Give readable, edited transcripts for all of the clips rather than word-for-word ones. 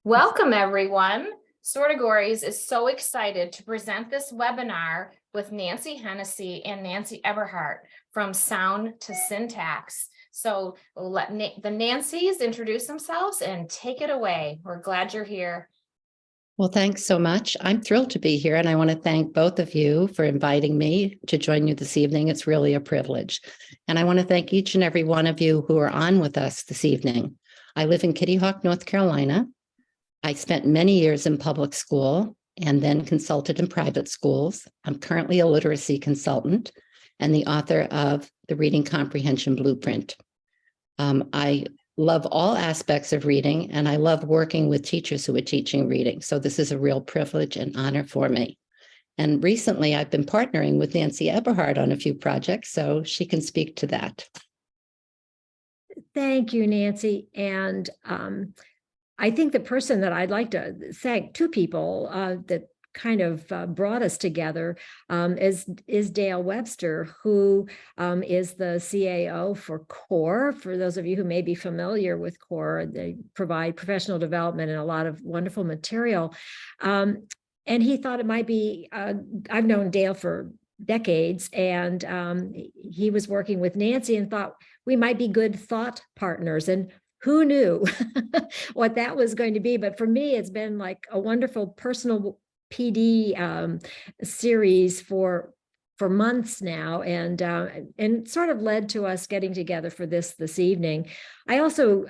Welcome, everyone. Sortegories is so excited to present this webinar with Nancy Hennessy and Nancy Eberhardt from Sound to Syntax. So let the Nancys introduce themselves and take it away. We're glad you're here. Well, thanks so much. I'm thrilled to be here, and I want to thank both of you for inviting me to join you this evening. It's really a privilege. And I want to thank each and every one of you who are on with us this evening. I live in Kitty Hawk, North Carolina. I spent many years in public school and then consulted in private schools. I'm currently a literacy consultant and the author of the Reading Comprehension Blueprint. I love all aspects of reading, and I love working with teachers who are teaching reading. So this is a real privilege and honor for me. And recently, I've been partnering with Nancy Eberhardt on a few projects, so she can speak to that. Thank you, Nancy. And I think the person that I'd like to thank, two people that kind of brought us together is Dale Webster, who is the CAO for CORE. For those of you who may be familiar with CORE, they provide professional development and a lot of wonderful material. And he thought it might be, I've known Dale for decades, and he was working with Nancy and thought we might be good thought partners. And who knew what that was going to be? But for me, it's been like a wonderful personal PD series for months now, and sort of led to us getting together for this evening. I also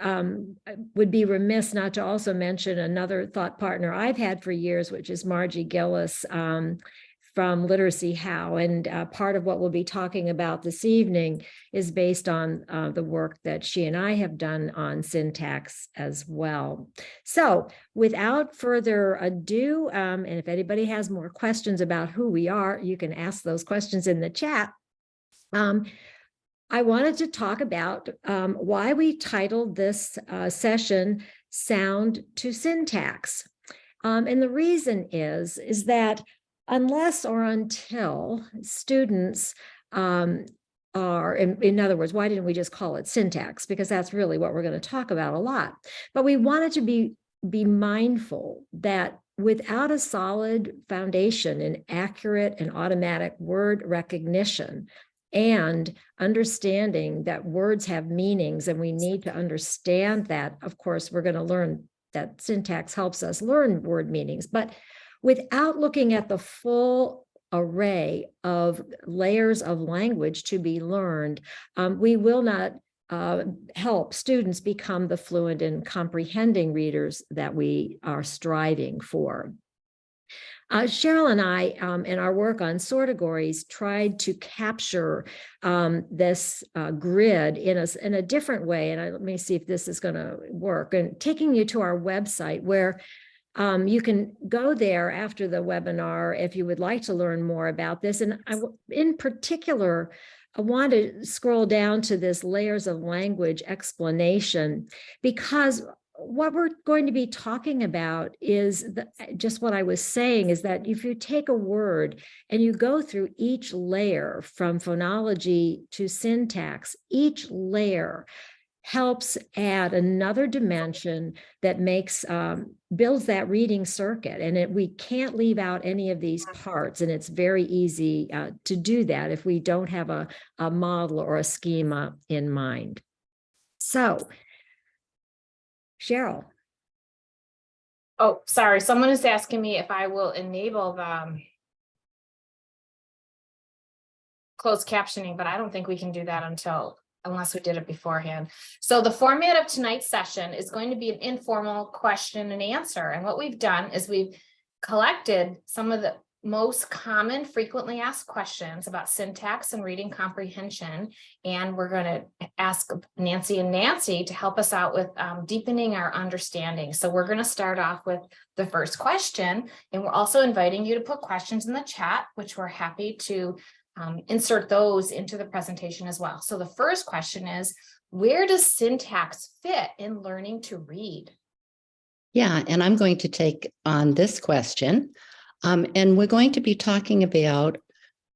would be remiss not to also mention another thought partner I've had for years, which is Margie Gillis from Literacy How, and part of what we'll be talking about this evening is based on the work that she and I have done on syntax as well. So without further ado, and if anybody has more questions about who we are, you can ask those questions in the chat. I wanted to talk about why we titled this session Sound to Syntax. And the reason is that unless or until students are, in other words, why didn't we just call it syntax? Because that's really what we're going to talk about a lot. But we wanted to be mindful that without a solid foundation in accurate and automatic word recognition and understanding that words have meanings and we need to understand that, of course, we're going to learn that syntax helps us learn word meanings. But without looking at the full array of layers of language to be learned, we will not help students become the fluent and comprehending readers that we are striving for. Cheryl and I, in our work on Sortegories, tried to capture this grid in a different way. And let me see if this is going to work. And taking you to our website where you can go there after the webinar if you would like to learn more about this. And in particular, I want to scroll down to this layers of language explanation, because what we're going to be talking about is just what I was saying, is that if you take a word and you go through each layer from phonology to syntax, each layer helps add another dimension that makes builds that reading circuit, and we can't leave out any of these parts, and it's very easy to do that if we don't have a model or a schema in mind. So, Cheryl. Oh, sorry, someone is asking me if I will enable the closed captioning, but I don't think we can do that unless we did it beforehand. So the format of tonight's session is going to be an informal question and answer. And what we've done is we've collected some of the most common frequently asked questions about syntax and reading comprehension. And we're going to ask Nancy and Nancy to help us out with deepening our understanding. So we're going to start off with the first question. And we're also inviting you to put questions in the chat, which we're happy to insert those into the presentation as well. So the first question is, where does syntax fit in learning to read? Yeah, and I'm going to take on this question. And we're going to be talking about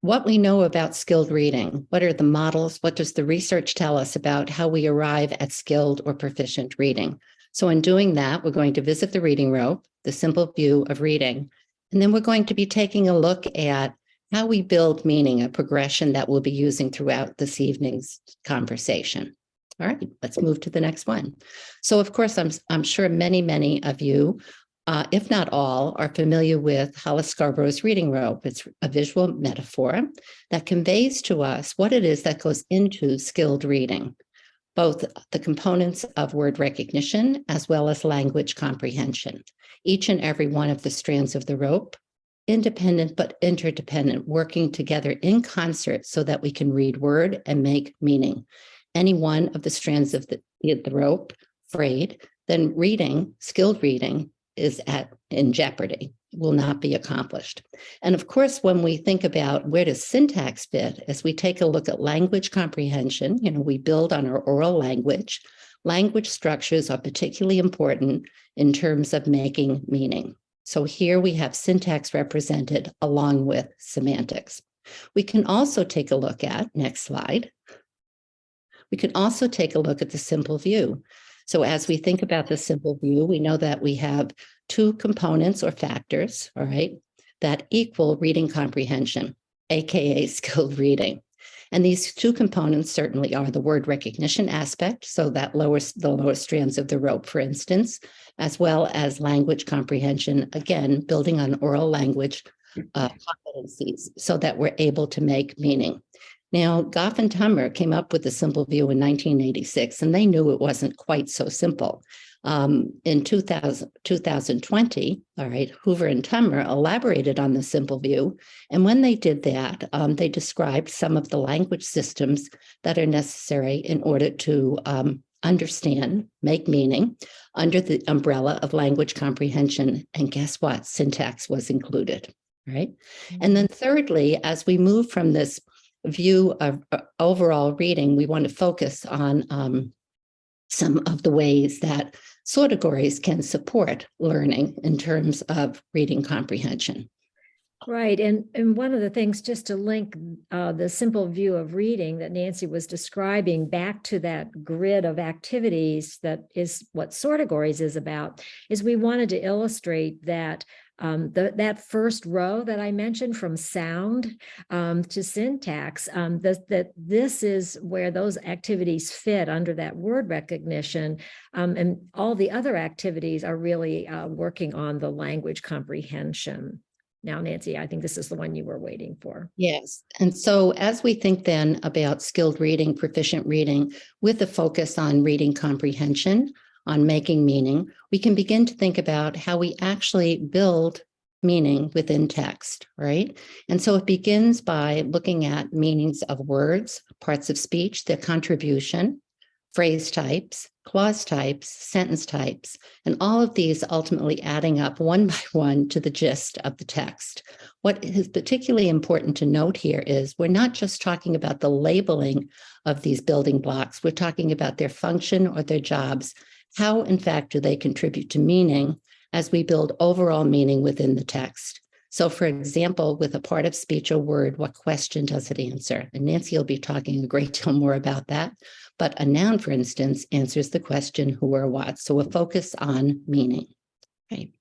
what we know about skilled reading. What are the models? What does the research tell us about how we arrive at skilled or proficient reading? So in doing that, we're going to visit the reading rope, the simple view of reading, and then we're going to be taking a look at how we build meaning, a progression that we'll be using throughout this evening's conversation. All right, let's move to the next one. So of course, I'm sure many of you, if not all, are familiar with Hollis Scarborough's reading rope. It's a visual metaphor that conveys to us what it is that goes into skilled reading, both the components of word recognition as well as language comprehension. Each and every one of the strands of the rope, independent but interdependent, working together in concert so that we can read word and make meaning. Any one of the strands of the rope frayed, then reading, skilled reading, is in jeopardy, will not be accomplished. And of course, when we think about where does syntax fit, as we take a look at language comprehension, we build on our oral language. Language structures are particularly important in terms of making meaning. So here we have syntax represented along with semantics. We can also take a look at, next slide. We can also take a look at the simple view. So as we think about the simple view, we know that we have two components or factors, all right, that equal reading comprehension, AKA skilled reading. And these two components certainly are the word recognition aspect, so that lowers the lower strands of the rope, for instance, as well as language comprehension, again, building on oral language competencies so that we're able to make meaning. Now, Goff and Tummer came up with the simple view in 1986, and they knew it wasn't quite so simple. In 2020, all right, Hoover and Tummer elaborated on the simple view. And when they did that, they described some of the language systems that are necessary in order to understand, make meaning under the umbrella of language comprehension. And guess what? Syntax was included, right? Mm-hmm. And then thirdly, as we move from this view of overall reading, we want to focus on some of the ways that Sortegories can support learning in terms of reading comprehension. Right. And one of the things, just to link the simple view of reading that Nancy was describing back to that grid of activities that is what Sortegories is about, is we wanted to illustrate that that first row that I mentioned from sound to syntax, that this is where those activities fit under that word recognition. And all the other activities are really working on the language comprehension. Now, Nancy, I think this is the one you were waiting for. Yes. And so as we think then about skilled reading, proficient reading, with a focus on reading comprehension, on making meaning, we can begin to think about how we actually build meaning within text, right? And so it begins by looking at meanings of words, parts of speech, their contribution, phrase types, clause types, sentence types, and all of these ultimately adding up one by one to the gist of the text. What is particularly important to note here is we're not just talking about the labeling of these building blocks, we're talking about their function or their jobs. How, in fact, do they contribute to meaning as we build overall meaning within the text? So, for example, with a part of speech or word, what question does it answer? And Nancy will be talking a great deal more about that. But a noun, for instance, answers the question who or what. So a focus on meaning. Right.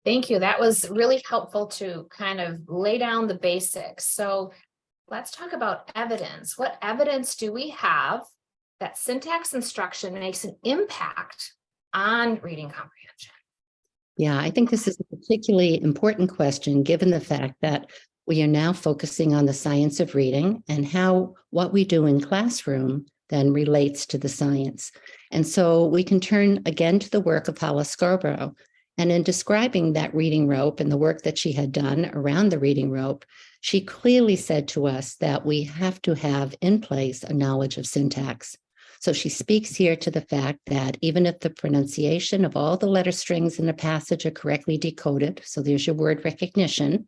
Thank you. That was really helpful to kind of lay down the basics. So let's talk about evidence. What evidence do we have that syntax instruction makes an impact on reading comprehension? Yeah, I think this is a particularly important question, given the fact that we are now focusing on the science of reading and how what we do in classroom then relates to the science. And so we can turn again to the work of Hollis Scarborough. And in describing that reading rope and the work that she had done around the reading rope, she clearly said to us that we have to have in place a knowledge of syntax. So she speaks here to the fact that even if the pronunciation of all the letter strings in a passage are correctly decoded, so there's your word recognition,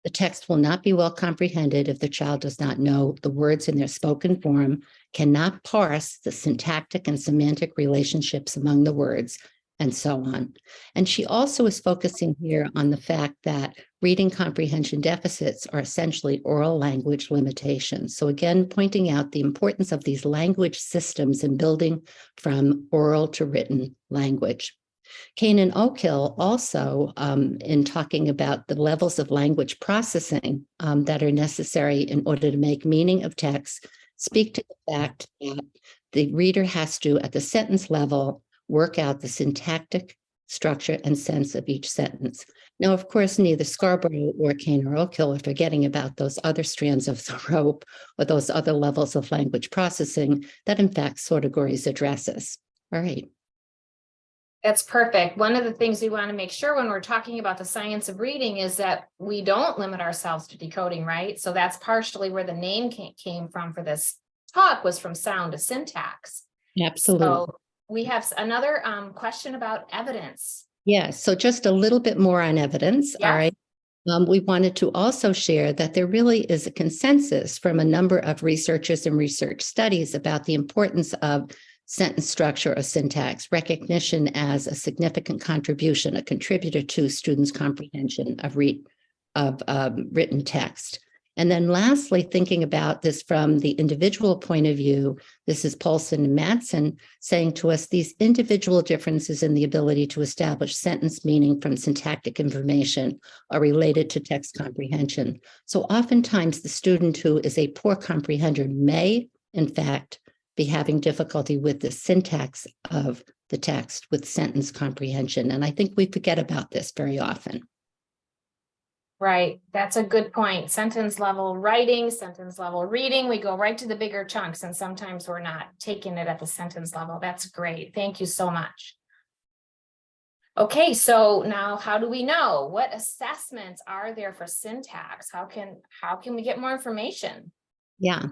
the text will not be well comprehended if the child does not know the words in their spoken form, cannot parse the syntactic and semantic relationships among the words, and so on. And she also is focusing here on the fact that reading comprehension deficits are essentially oral language limitations. So again, pointing out the importance of these language systems in building from oral to written language. Kane and Oakhill also, in talking about the levels of language processing that are necessary in order to make meaning of text, speak to the fact that the reader has to, at the sentence level, work out the syntactic structure and sense of each sentence. Now, of course, neither Scarborough or Kane or Oakhill are forgetting about those other strands of the rope or those other levels of language processing that, in fact, Sortegories addresses. All right. That's perfect. One of the things we want to make sure when we're talking about the science of reading is that we don't limit ourselves to decoding, right? So that's partially where the name came from for this talk, was from sound to syntax. Absolutely. So we have another question about evidence. Yes. So just a little bit more on evidence. Yes. All right. We wanted to also share that there really is a consensus from a number of researchers and research studies about the importance of sentence structure or syntax, recognition as a significant contribution, a contributor to students' comprehension of written text. And then lastly, thinking about this from the individual point of view, this is Paulson and Madsen saying to us these individual differences in the ability to establish sentence meaning from syntactic information are related to text comprehension. So oftentimes the student who is a poor comprehender may, in fact, be having difficulty with the syntax of the text with sentence comprehension. And I think we forget about this very often. Right. That's a good point. Sentence level writing, sentence level reading, we go right to the bigger chunks, and sometimes we're not taking it at the sentence level. That's great. Thank you so much. Okay, so now how do we know? What assessments are there for syntax? How can we get more information? Yeah.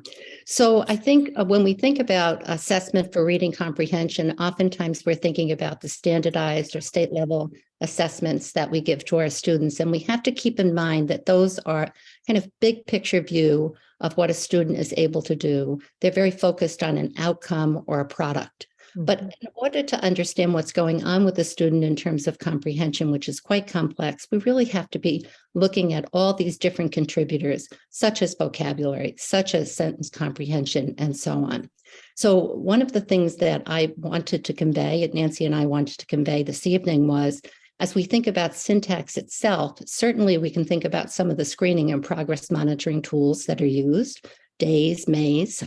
So I think when we think about assessment for reading comprehension, oftentimes we're thinking about the standardized or state level assessments that we give to our students. And we have to keep in mind that those are kind of big picture view of what a student is able to do. They're very focused on an outcome or a product. But in order to understand what's going on with the student in terms of comprehension, which is quite complex, we really have to be looking at all these different contributors, such as vocabulary, such as sentence comprehension, and so on. So one of the things that I wanted to convey, and Nancy and I wanted to convey this evening, was as we think about syntax itself, certainly we can think about some of the screening and progress monitoring tools that are used, DAYS, MAYS,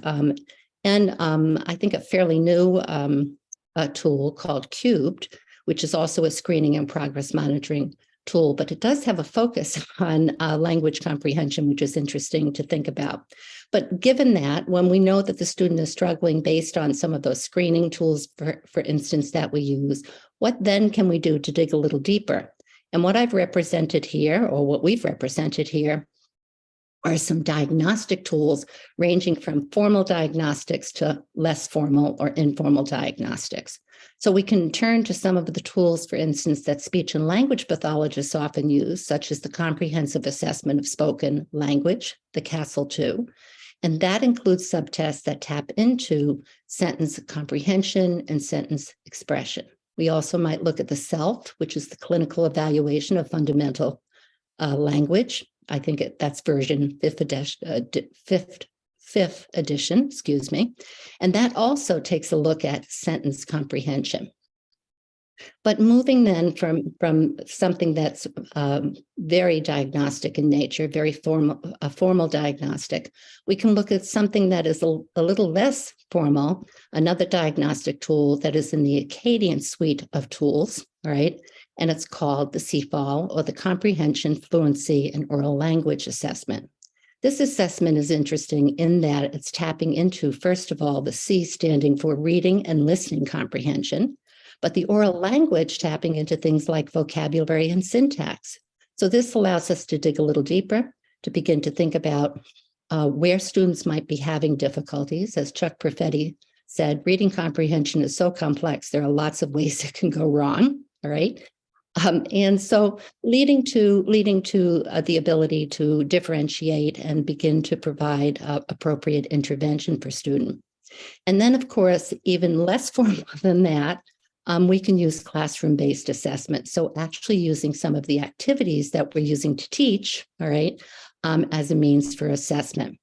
and I think a fairly new tool called Cubed, which is also a screening and progress monitoring tool, but it does have a focus on language comprehension, which is interesting to think about. But given that, when we know that the student is struggling based on some of those screening tools, for instance, that we use, what then can we do to dig a little deeper? And what I've represented here, or what we've represented here, are some diagnostic tools ranging from formal diagnostics to less formal or informal diagnostics. So we can turn to some of the tools, for instance, that speech and language pathologists often use, such as the Comprehensive Assessment of Spoken Language, the CASL-2. And that includes subtests that tap into sentence comprehension and sentence expression. We also might look at the SELF, which is the Clinical Evaluation of Fundamental Language. I think that's version fifth edition, excuse me. And that also takes a look at sentence comprehension. But moving then from something that's very diagnostic in nature, very formal diagnostic, we can look at something that is a little less formal, another diagnostic tool that is in the Acadian suite of tools, all right? And it's called the CFAL, or the Comprehension, Fluency, and Oral Language Assessment. This assessment is interesting in that it's tapping into, first of all, the C standing for reading and listening comprehension, but the oral language tapping into things like vocabulary and syntax. So this allows us to dig a little deeper, to begin to think about where students might be having difficulties. As Chuck Perfetti said, reading comprehension is so complex, there are lots of ways it can go wrong, all right? And so leading to the ability to differentiate and begin to provide appropriate intervention for student. And then, of course, even less formal than that, we can use classroom-based assessment. So actually using some of the activities that we're using to teach, all right, as a means for assessment.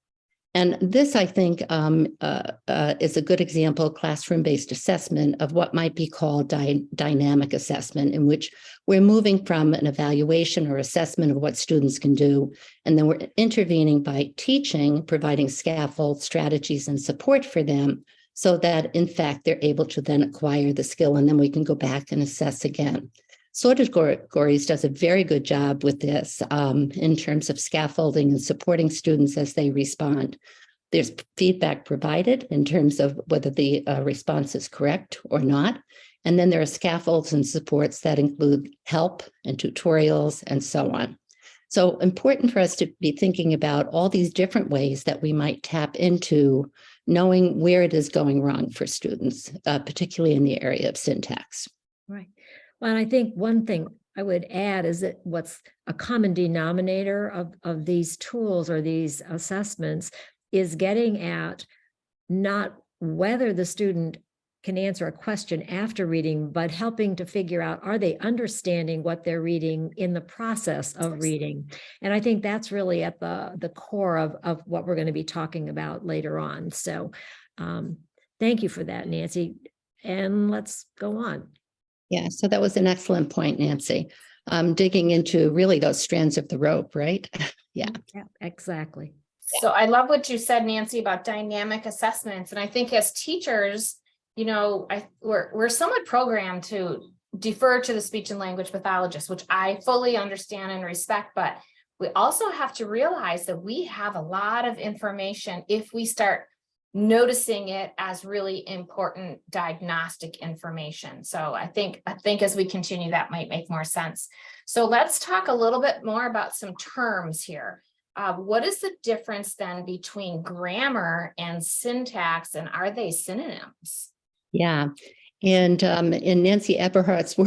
And this, I think, is a good example of classroom-based assessment of what might be called dynamic assessment, in which we're moving from an evaluation or assessment of what students can do, and then we're intervening by teaching, providing scaffold strategies and support for them so that, in fact, they're able to then acquire the skill, and then we can go back and assess again. Sortegories does a very good job with this in terms of scaffolding and supporting students as they respond. There's feedback provided in terms of whether the response is correct or not. And then there are scaffolds and supports that include help and tutorials and so on. So important for us to be thinking about all these different ways that we might tap into knowing where it is going wrong for students, particularly in the area of syntax. Right. Well, and I think one thing I would add is that what's a common denominator of these tools or these assessments is getting at not whether the student can answer a question after reading, but helping to figure out, are they understanding what they're reading in the process of reading? And I think that's really at the core of what we're going to be talking about later on. So thank you for that, Nancy. And let's go on. Yeah, so that was an excellent point, Nancy. Digging into really those strands of the rope, right? Yeah, exactly. So I love what you said, Nancy, about dynamic assessments. And I think as teachers, you know, we're somewhat programmed to defer to the speech and language pathologist, which I fully understand and respect, but we also have to realize that we have a lot of information if we start noticing it as really important diagnostic information. So I think as we continue, that might make more sense. So let's talk a little bit more about some terms here. What is the difference then between grammar and syntax, and are they synonyms? Yeah, and in Nancy Eberhardt's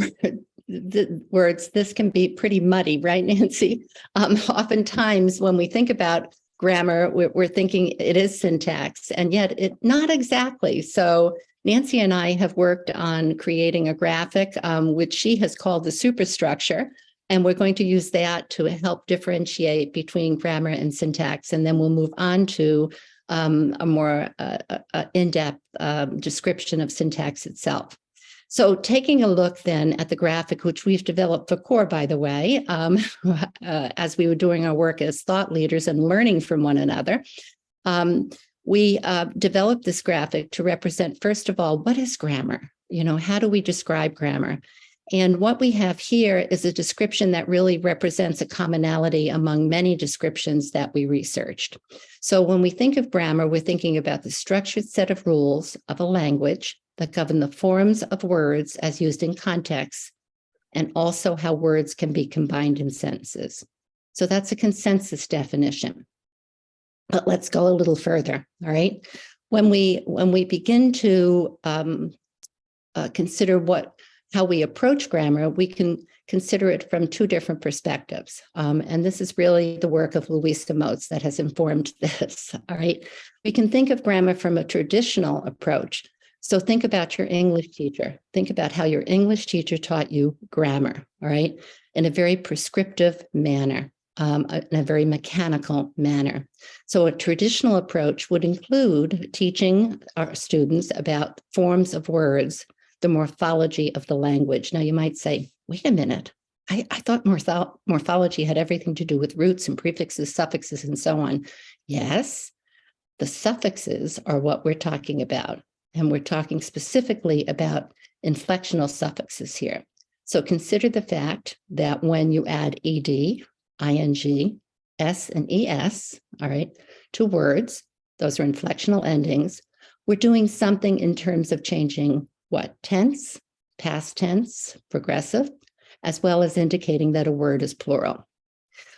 words, this can be pretty muddy, right, Nancy? Oftentimes when we think about grammar, we're thinking it is syntax, and yet not exactly. So Nancy and I have worked on creating a graphic, which she has called the superstructure, and we're going to use that to help differentiate between grammar and syntax, and then we'll move on to a more in-depth description of syntax itself. So taking a look then at the graphic, which we've developed for CORE, by the way, as we were doing our work as thought leaders and learning from one another, we developed this graphic to represent, first of all, what is grammar? You know, how do we describe grammar? And what we have here is a description that really represents a commonality among many descriptions that we researched. So when we think of grammar, we're thinking about the structured set of rules of a language that govern the forms of words as used in context, and also how words can be combined in sentences. So that's a consensus definition. But let's go a little further, all right? When we begin to consider how we approach grammar, we can consider it from two different perspectives. And this is really the work of Louisa Moats that has informed this, all right? We can think of grammar from a traditional approach. So think about your English teacher. Think about how your English teacher taught you grammar, all right? In a very prescriptive manner, in a very mechanical manner. So a traditional approach would include teaching our students about forms of words, the morphology of the language. Now you might say, wait a minute, I thought morphology had everything to do with roots and prefixes, suffixes, and so on. Yes, the suffixes are what we're talking about. And we're talking specifically about inflectional suffixes here. So consider the fact that when you add ed, ing, s, and es, all right, to words, those are inflectional endings, we're doing something in terms of changing what? Tense, past tense, progressive, as well as indicating that a word is plural.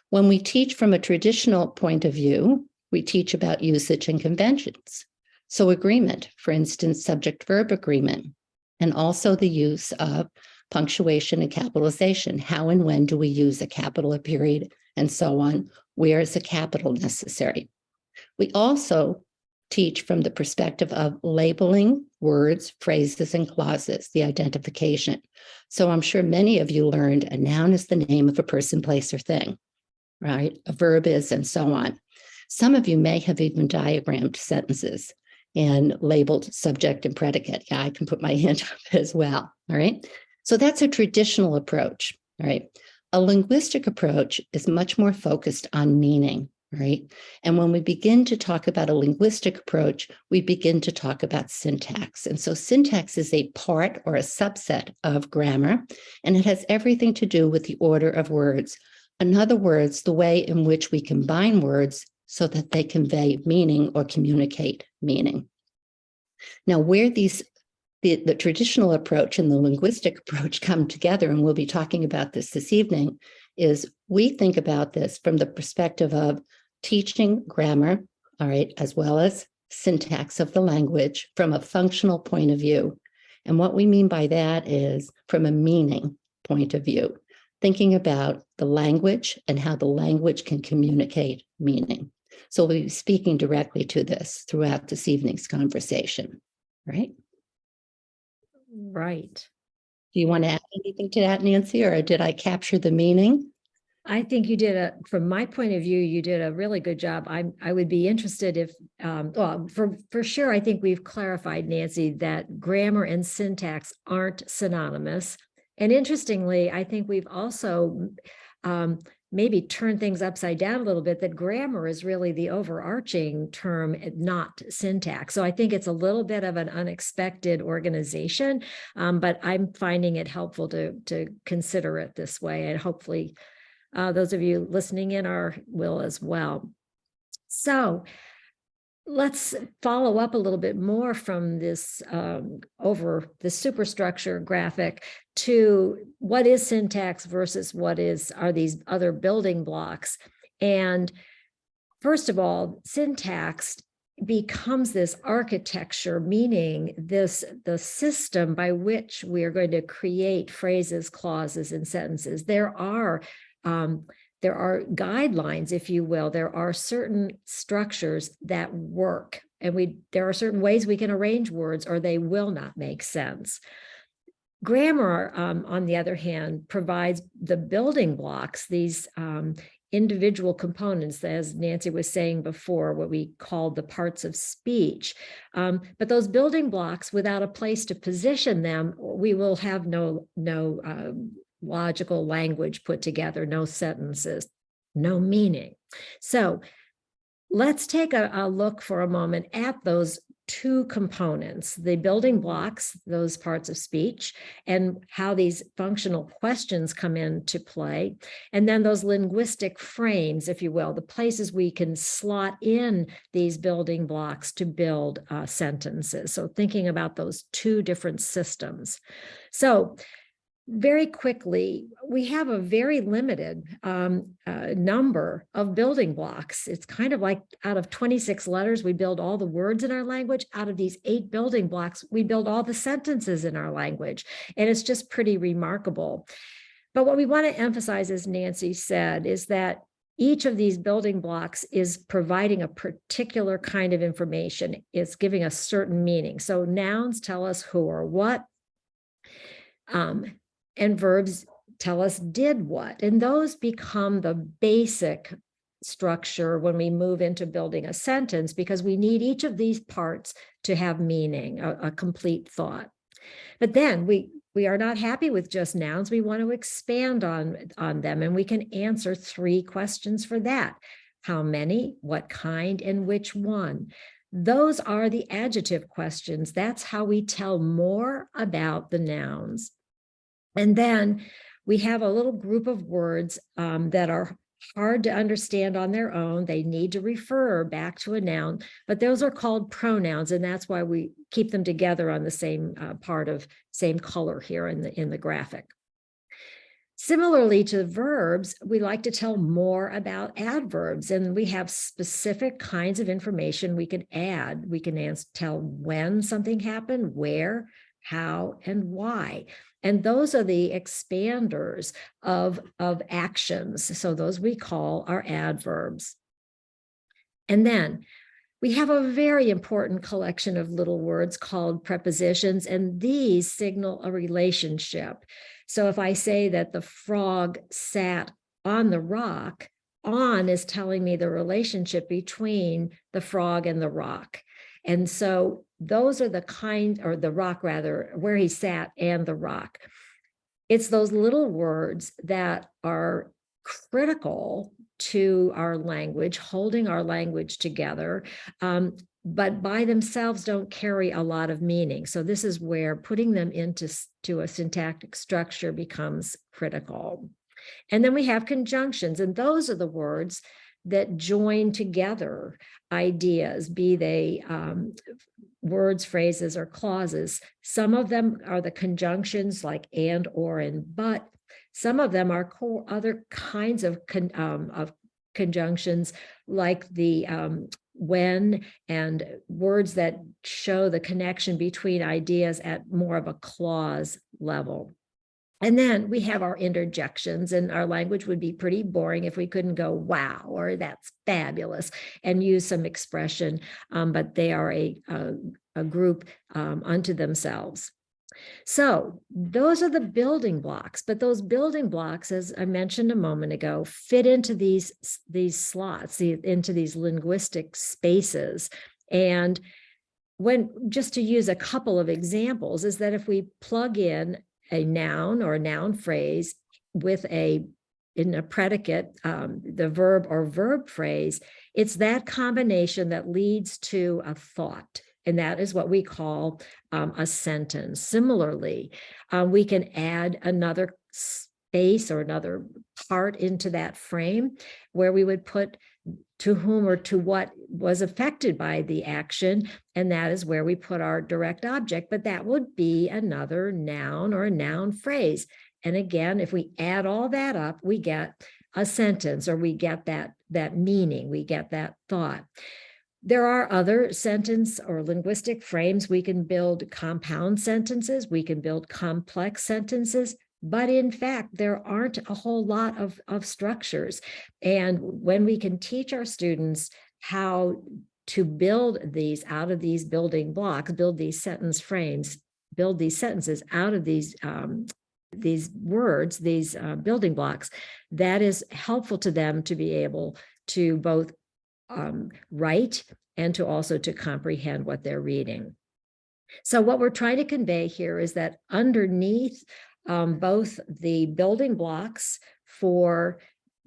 When we teach from a traditional point of view, we teach about usage and conventions. So agreement, for instance, subject-verb agreement, and also the use of punctuation and capitalization. How and when do we use a capital, a period, and so on? Where is a capital necessary? We also teach from the perspective of labeling words, phrases, and clauses, the identification. So I'm sure many of you learned a noun is the name of a person, place, or thing, right? A verb is, and so on. Some of you may have even diagrammed sentences and labeled subject and predicate. Yeah, I can put my hand up as well, all right? So that's a traditional approach, all right? A linguistic approach is much more focused on meaning, right? And when we begin to talk about a linguistic approach, we begin to talk about syntax. And so syntax is a part or a subset of grammar, and it has everything to do with the order of words. In other words, the way in which we combine words so that they convey meaning or communicate meaning. Now, where the traditional approach and the linguistic approach come together, and we'll be talking about this evening, is we think about this from the perspective of teaching grammar, all right, as well as syntax of the language from a functional point of view. And what we mean by that is from a meaning point of view, thinking about the language and how the language can communicate meaning. So we'll be speaking directly to this throughout this evening's conversation, right? Right. Do you want to add anything to that, Nancy, or did I capture the meaning? I think you did from my point of view, you did a really good job. I would be interested if, well, for sure, I think we've clarified, Nancy, that grammar and syntax aren't synonymous. And interestingly, I think we've also maybe turned things upside down a little bit, that grammar is really the overarching term, not syntax. So I think it's a little bit of an unexpected organization, but I'm finding it helpful to consider it this way, and hopefully those of you listening in will as well. So let's follow up a little bit more from this over the superstructure graphic to what is syntax versus are these other building blocks. And first of all, syntax becomes this architecture, meaning the system by which we are going to create phrases, clauses, and sentences. There are guidelines, if you will. There are certain structures that work, and there are certain ways we can arrange words, or they will not make sense. Grammar, on the other hand, provides the building blocks, these individual components, as Nancy was saying before, what we called the parts of speech. But those building blocks, without a place to position them, we will have no logical language put together, no sentences, no meaning. So let's take a look for a moment at those two components, the building blocks, those parts of speech, and how these functional questions come into play. And then those linguistic frames, if you will, the places we can slot in these building blocks to build sentences. So thinking about those two different systems. So very quickly, we have a very limited number of building blocks. It's kind of like out of 26 letters, we build all the words in our language. Out of these 8 building blocks, we build all the sentences in our language. And it's just pretty remarkable. But what we want to emphasize, as Nancy said, is that each of these building blocks is providing a particular kind of information. It's giving a certain meaning. So nouns tell us who or what. And verbs tell us did what, and those become the basic structure when we move into building a sentence, because we need each of these parts to have meaning, a complete thought. But then we are not happy with just nouns. We want to expand on them, and we can answer 3 questions for that. How many, what kind, and which one? Those are the adjective questions. That's how we tell more about the nouns. And then we have a little group of words that are hard to understand on their own. They need to refer back to a noun, but those are called pronouns, and that's why we keep them together on the same same color here in the graphic. Similarly to verbs, we like to tell more about adverbs, and we have specific kinds of information we can add. We can tell when something happened, where, how, and why. And those are the expanders of actions. So those we call our adverbs. And then We have a very important collection of little words called prepositions, and these signal a relationship. So if I say that the frog sat on the rock, on is telling me the relationship between the frog and the rock. And so those are the kind, or the rock rather, where he sat and the rock. It's those little words that are critical to our language, holding our language together, but by themselves don't carry a lot of meaning. So this is where putting them into a syntactic structure becomes critical. And then we have conjunctions, and those are the words that join together ideas, be they words, phrases, or clauses. Some of them are the conjunctions like and, or, and but. Some of them are other kinds of conjunctions like the when, and words that show the connection between ideas at more of a clause level. And then we have our interjections, and our language would be pretty boring if we couldn't go, wow, or that's fabulous, and use some expression, but they are a group unto themselves. So those are the building blocks, but those building blocks, as I mentioned a moment ago, fit into these slots, into these linguistic spaces. And just to use a couple of examples, is that if we plug in a noun or a noun phrase with in a predicate, the verb or verb phrase, it's that combination that leads to a thought. And that is what we call a sentence. Similarly, we can add another space or another part into that frame where we would put to whom or to what was affected by the action. And that is where we put our direct object, but that would be another noun or a noun phrase. And again, if we add all that up, we get a sentence, or we get that meaning, we get that thought. There are other sentence or linguistic frames. We can build compound sentences, we can build complex sentences, but in fact, there aren't a whole lot of structures. And when we can teach our students how to build these out of these building blocks, build these sentence frames, build these sentences out of these words, these building blocks, that is helpful to them to be able to both write and to also to comprehend what they're reading. So what we're trying to convey here is that underneath both the building blocks for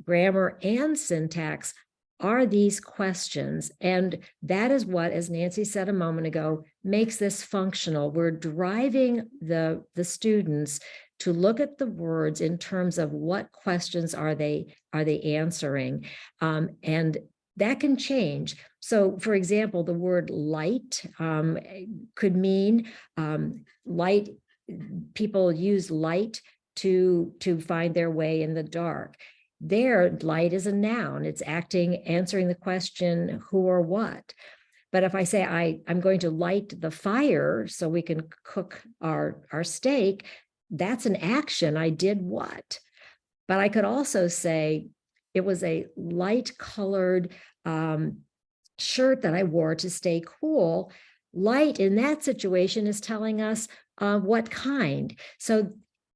grammar and syntax are these questions. And that is what, as Nancy said a moment ago, makes this functional. We're driving the students to look at the words in terms of what questions are they answering, and that can change. So, for example, the word light could mean light. People use light to find their way in the dark. There, light is a noun. It's answering the question who or what. But if I say I'm going to light the fire so we can cook our steak, that's an action. I did what? But I could also say it was a light colored shirt that I wore to stay cool. Light in that situation is telling us what kind. So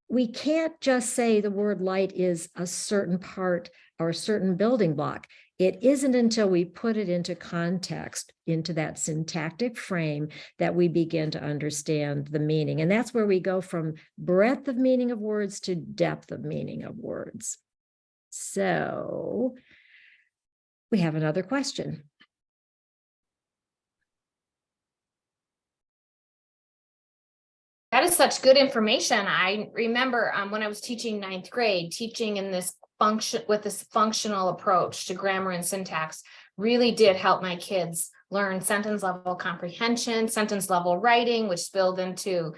we can't just say the word light is a certain part or a certain building block. It isn't until we put it into context, into that syntactic frame, that we begin to understand the meaning. And that's where we go from breadth of meaning of words to depth of meaning of words. So we have another question. That is such good information. I remember when I was teaching ninth grade, teaching in this functional approach to grammar and syntax really did help my kids learn sentence level comprehension, sentence level writing, which spilled into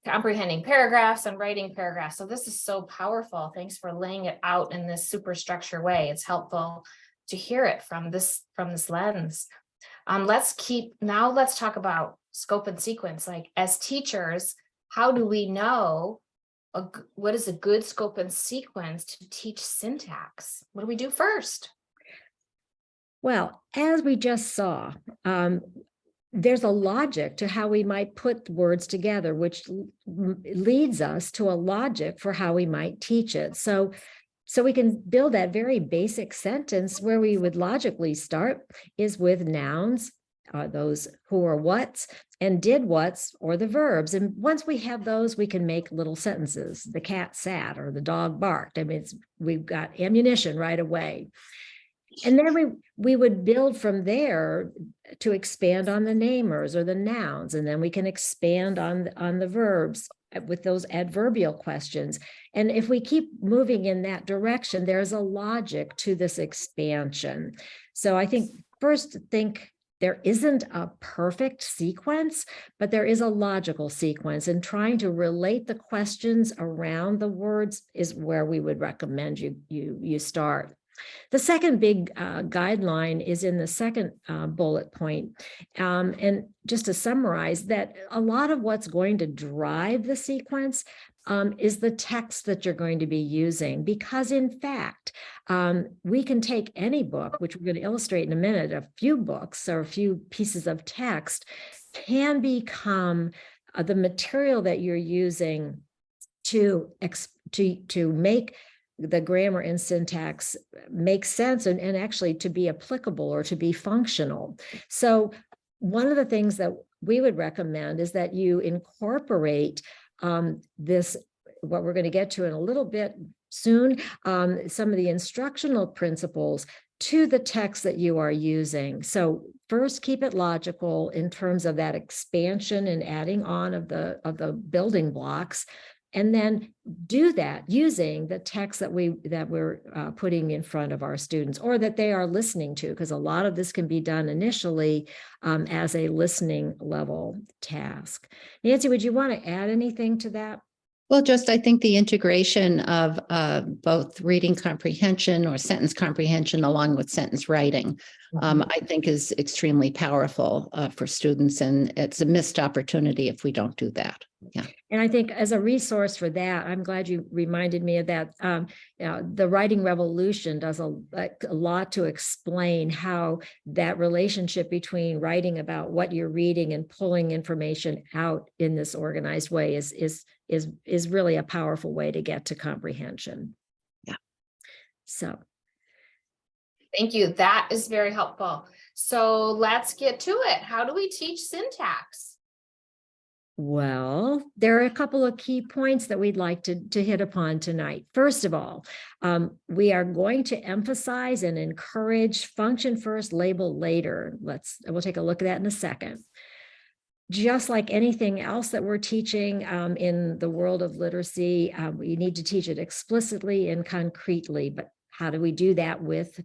comprehending paragraphs and writing paragraphs. So this is so powerful. Thanks for laying it out in this superstructure way. It's helpful to hear it from this lens. Let's talk about scope and sequence. Like, as teachers, how do we know what is a good scope and sequence to teach syntax? What do we do first? Well, as we just saw, there's a logic to how we might put words together, which leads us to a logic for how we might teach it. So we can build that very basic sentence where we would logically start is with nouns, those who or what's, and did what's, or the verbs. And once we have those, we can make little sentences. The cat sat or the dog barked. I mean, we've got ammunition right away. And then we would build from there to expand on the namers or the nouns, and then we can expand on the verbs with those adverbial questions. And if we keep moving in that direction, there's a logic to this expansion. So I think first think there isn't a perfect sequence, but there is a logical sequence, and trying to relate the questions around the words is where we would recommend you start. The second big guideline is in the second bullet point. And just to summarize that, a lot of what's going to drive the sequence is the text that you're going to be using, because in fact, we can take any book, which we're going to illustrate in a minute, a few books or a few pieces of text can become the material that you're using to make the grammar and syntax make sense and actually to be applicable or to be functional. So one of the things that we would recommend is that you incorporate this, what we're going to get to in a little bit soon, some of the instructional principles to the text that you are using. So first, keep it logical in terms of that expansion and adding on of the building blocks. And then do that using the text that we're putting in front of our students, or that they are listening to, because a lot of this can be done initially as a listening level task. Nancy, would you want to add anything to that? Well, I think the integration of both reading comprehension or sentence comprehension along with sentence writing, I think is extremely powerful for students, and it's a missed opportunity if we don't do that. Yeah. And I think as a resource for that, I'm glad you reminded me of that. The Writing Revolution does a lot to explain how that relationship between writing about what you're reading and pulling information out in this organized way is really a powerful way to get to comprehension. Yeah. So. Thank you. That is very helpful. So let's get to it. How do we teach syntax? Well, there are a couple of key points that we'd like to hit upon tonight. First of all, we are going to emphasize and encourage function first, label later. We'll take a look at that in a second. Just like anything else that we're teaching in the world of literacy, we need to teach it explicitly and concretely. But how do we do that with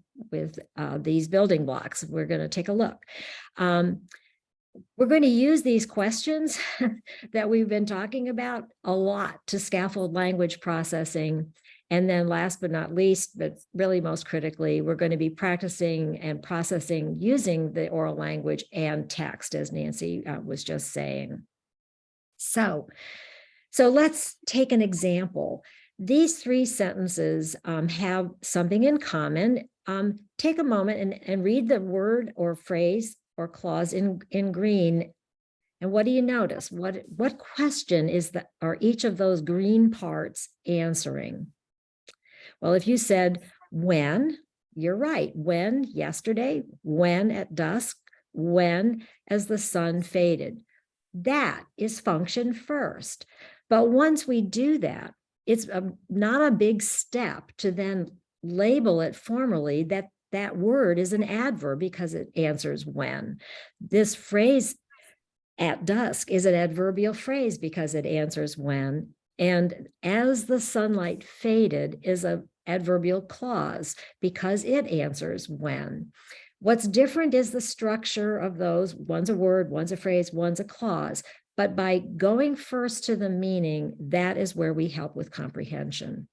these building blocks? We're going to take a look. We're going to use these questions that we've been talking about a lot to scaffold language processing. And then last but not least, but really most critically, we're going to be practicing and processing using the oral language and text, as Nancy was just saying. So let's take an example. These three sentences have something in common. Take a moment and read the word or phrase or clause in green. And what do you notice? What question are each of those green parts answering? Well, if you said when, you're right. When yesterday, when at dusk, when as the sun faded. That is function first. But once we do that, it's not a big step to then label it formally that word is an adverb because it answers when. This phrase at dusk is an adverbial phrase because it answers when. And as the sunlight faded is an adverbial clause because it answers when. What's different is the structure of those. One's a word, one's a phrase, one's a clause. But by going first to the meaning, that is where we help with comprehension.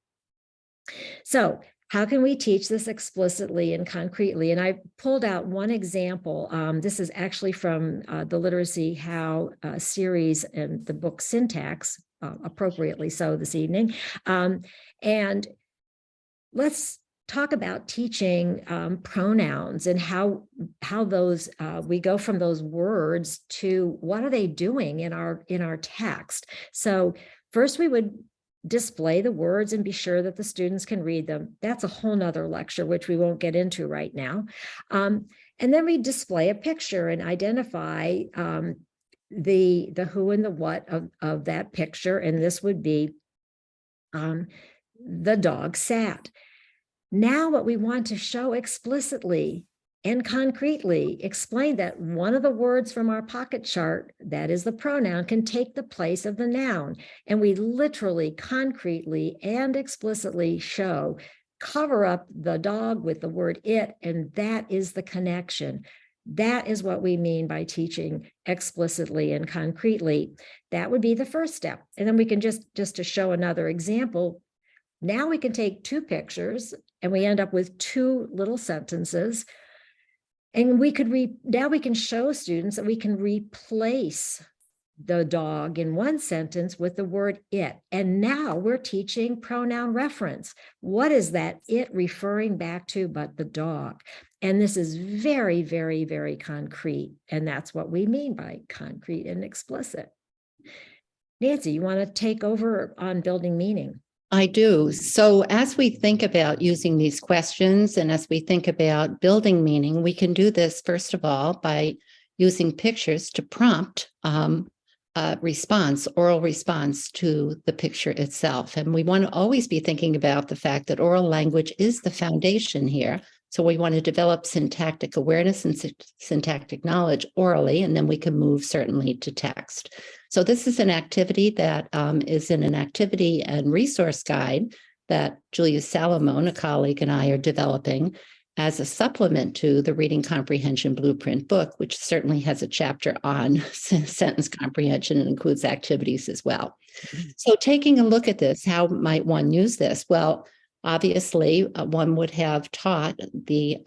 So how can we teach this explicitly and concretely? And I pulled out one example. This is actually from the Literacy How series and the book Syntax, appropriately so this evening. And let's talk about teaching pronouns and how those we go from those words to what are they doing in our text. So first we would display the words and be sure that the students can read them. That's a whole nother lecture, which we won't get into right now. And then we display a picture and identify the who and the what of that picture. And this would be the dog sat. Now what we want to show explicitly and concretely explain that one of the words from our pocket chart, that is the pronoun, can take the place of the noun. And we literally, concretely, and explicitly cover up the dog with the word it, and that is the connection. That is what we mean by teaching explicitly and concretely. That would be the first step. And then we can just to show another example, now we can take two pictures and we end up with two little sentences. And now we can show students that we can replace the dog in one sentence with the word it. And now we're teaching pronoun reference. What is that it referring back to but the dog? And this is very, very, very concrete. And that's what we mean by concrete and explicit. Nancy, you want to take over on building meaning? I do. So as we think about using these questions and as we think about building meaning, we can do this, first of all, by using pictures to prompt oral response to the picture itself. And we want to always be thinking about the fact that oral language is the foundation here. So we want to develop syntactic awareness and syntactic knowledge orally, and then we can move certainly to text. So this is an activity that is in an activity and resource guide that Julia Salomon, a colleague, and I are developing as a supplement to the Reading Comprehension Blueprint book, which certainly has a chapter on sentence comprehension and includes activities as well. So taking a look at this, how might one use this? Well, obviously, one would have taught the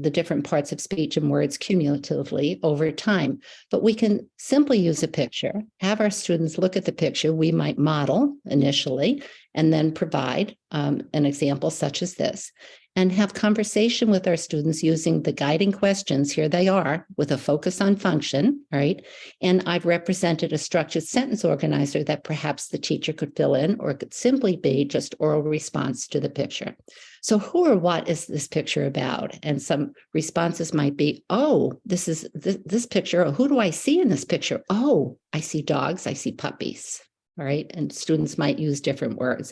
different parts of speech and words cumulatively over time, but we can simply use a picture, have our students look at the picture. We might model initially, and then provide an example such as this, and have conversation with our students using the guiding questions. Here they are with a focus on function, right? And I've represented a structured sentence organizer that perhaps the teacher could fill in, or it could simply be just oral response to the picture. So who or what is this picture about? And some responses might be, oh, this is this picture. Who do I see in this picture? Oh, I see dogs, I see puppies, all right? And students might use different words.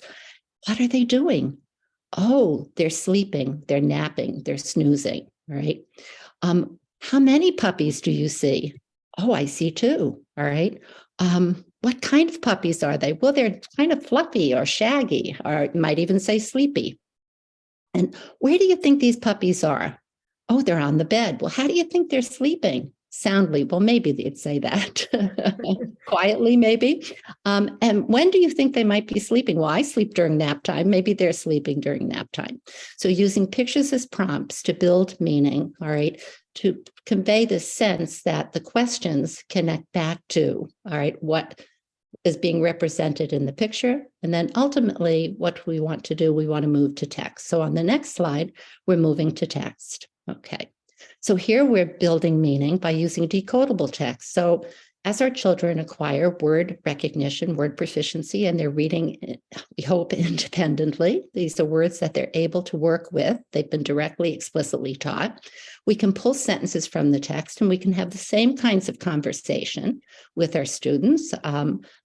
What are they doing? Oh, they're sleeping, they're napping, they're snoozing, right? How many puppies do you see? Oh, I see two, all right? What kind of puppies are they? Well, they're kind of fluffy or shaggy, or you might even say sleepy. And where do you think these puppies are? Oh, they're on the bed. Well, how do you think they're sleeping? Soundly. Well, maybe they'd say that. Quietly, maybe. And when do you think they might be sleeping? Well, I sleep during nap time. Maybe they're sleeping during nap time. So using pictures as prompts to build meaning, all right, to convey the sense that the questions connect back to, all right, what is being represented in the picture. And then ultimately, what we want to do, we want to move to text. So on the next slide, we're moving to text. Okay. So here we're building meaning by using decodable text. So as our children acquire word recognition, word proficiency, and they're reading, we hope, independently, these are words that they're able to work with. They've been directly, explicitly taught. We can pull sentences from the text and we can have the same kinds of conversation with our students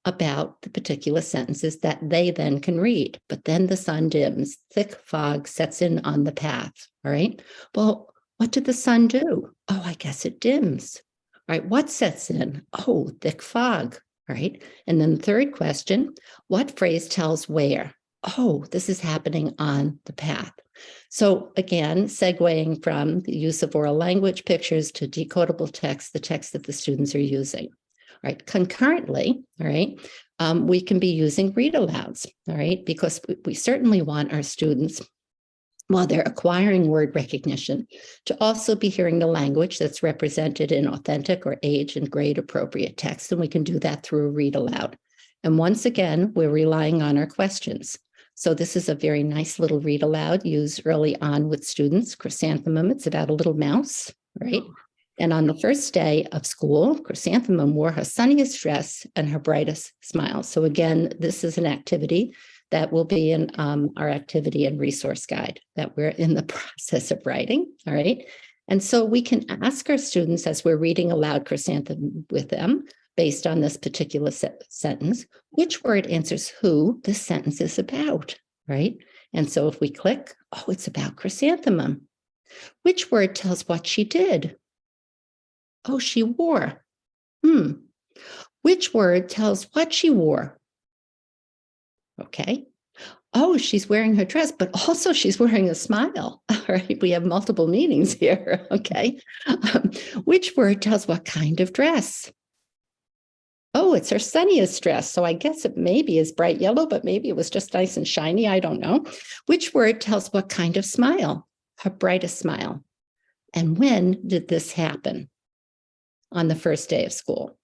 about the particular sentences that they then can read. But then the sun dims, thick fog sets in on the path, all right? Well, what did the sun do? Oh, I guess it dims. All right, what sets in? Oh, thick fog, right? And then the third question, what phrase tells where? Oh, this is happening on the path. So again, segueing from the use of oral language pictures to decodable text, the text that the students are using. All right, concurrently, all right, we can be using read alouds, all right, because we certainly want our students, while they're acquiring word recognition, to also be hearing the language that's represented in authentic or age and grade appropriate text. And we can do that through a read aloud. And once again, we're relying on our questions. So this is a very nice little read aloud used early on with students. Chrysanthemum, it's about a little mouse, right? And on the first day of school, Chrysanthemum wore her sunniest dress and her brightest smile. So again, this is an activity that will be in our activity and resource guide that we're in the process of writing, all right? And so we can ask our students as we're reading aloud Chrysanthemum with them, based on this particular sentence, which word answers who this sentence is about, right? And so if we click, oh, it's about Chrysanthemum. Which word tells what she did? Oh, she wore. Which word tells what she wore? Okay. Oh, she's wearing her dress, but also she's wearing a smile. All right. We have multiple meanings here. Okay. Which word tells what kind of dress? Oh, it's her sunniest dress. So I guess it maybe is bright yellow, but maybe it was just nice and shiny. I don't know. Which word tells what kind of smile? Her brightest smile. And when did this happen? On the first day of school.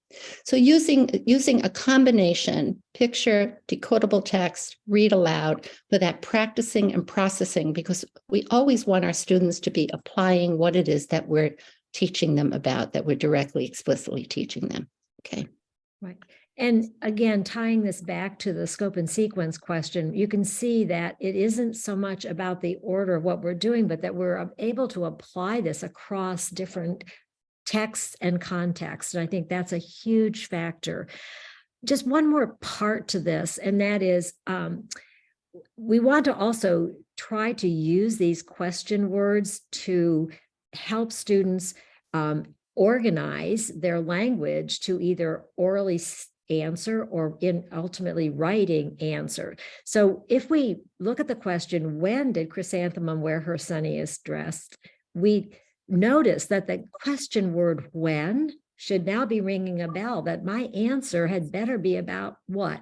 So using a combination, picture, decodable text, read aloud for that practicing and processing, because we always want our students to be applying what it is that we're teaching them about, that we're directly, explicitly teaching them. Okay. Right. And again, tying this back to the scope and sequence question, you can see that it isn't so much about the order of what we're doing, but that we're able to apply this across different texts and contexts. And I think that's a huge factor. Just one more part to this, and that is we want to also try to use these question words to help students organize their language to either orally answer or in ultimately writing answer. So if we look at the question, when did Chrysanthemum wear her sunniest dress? We notice that the question word when should now be ringing a bell, that my answer had better be about what?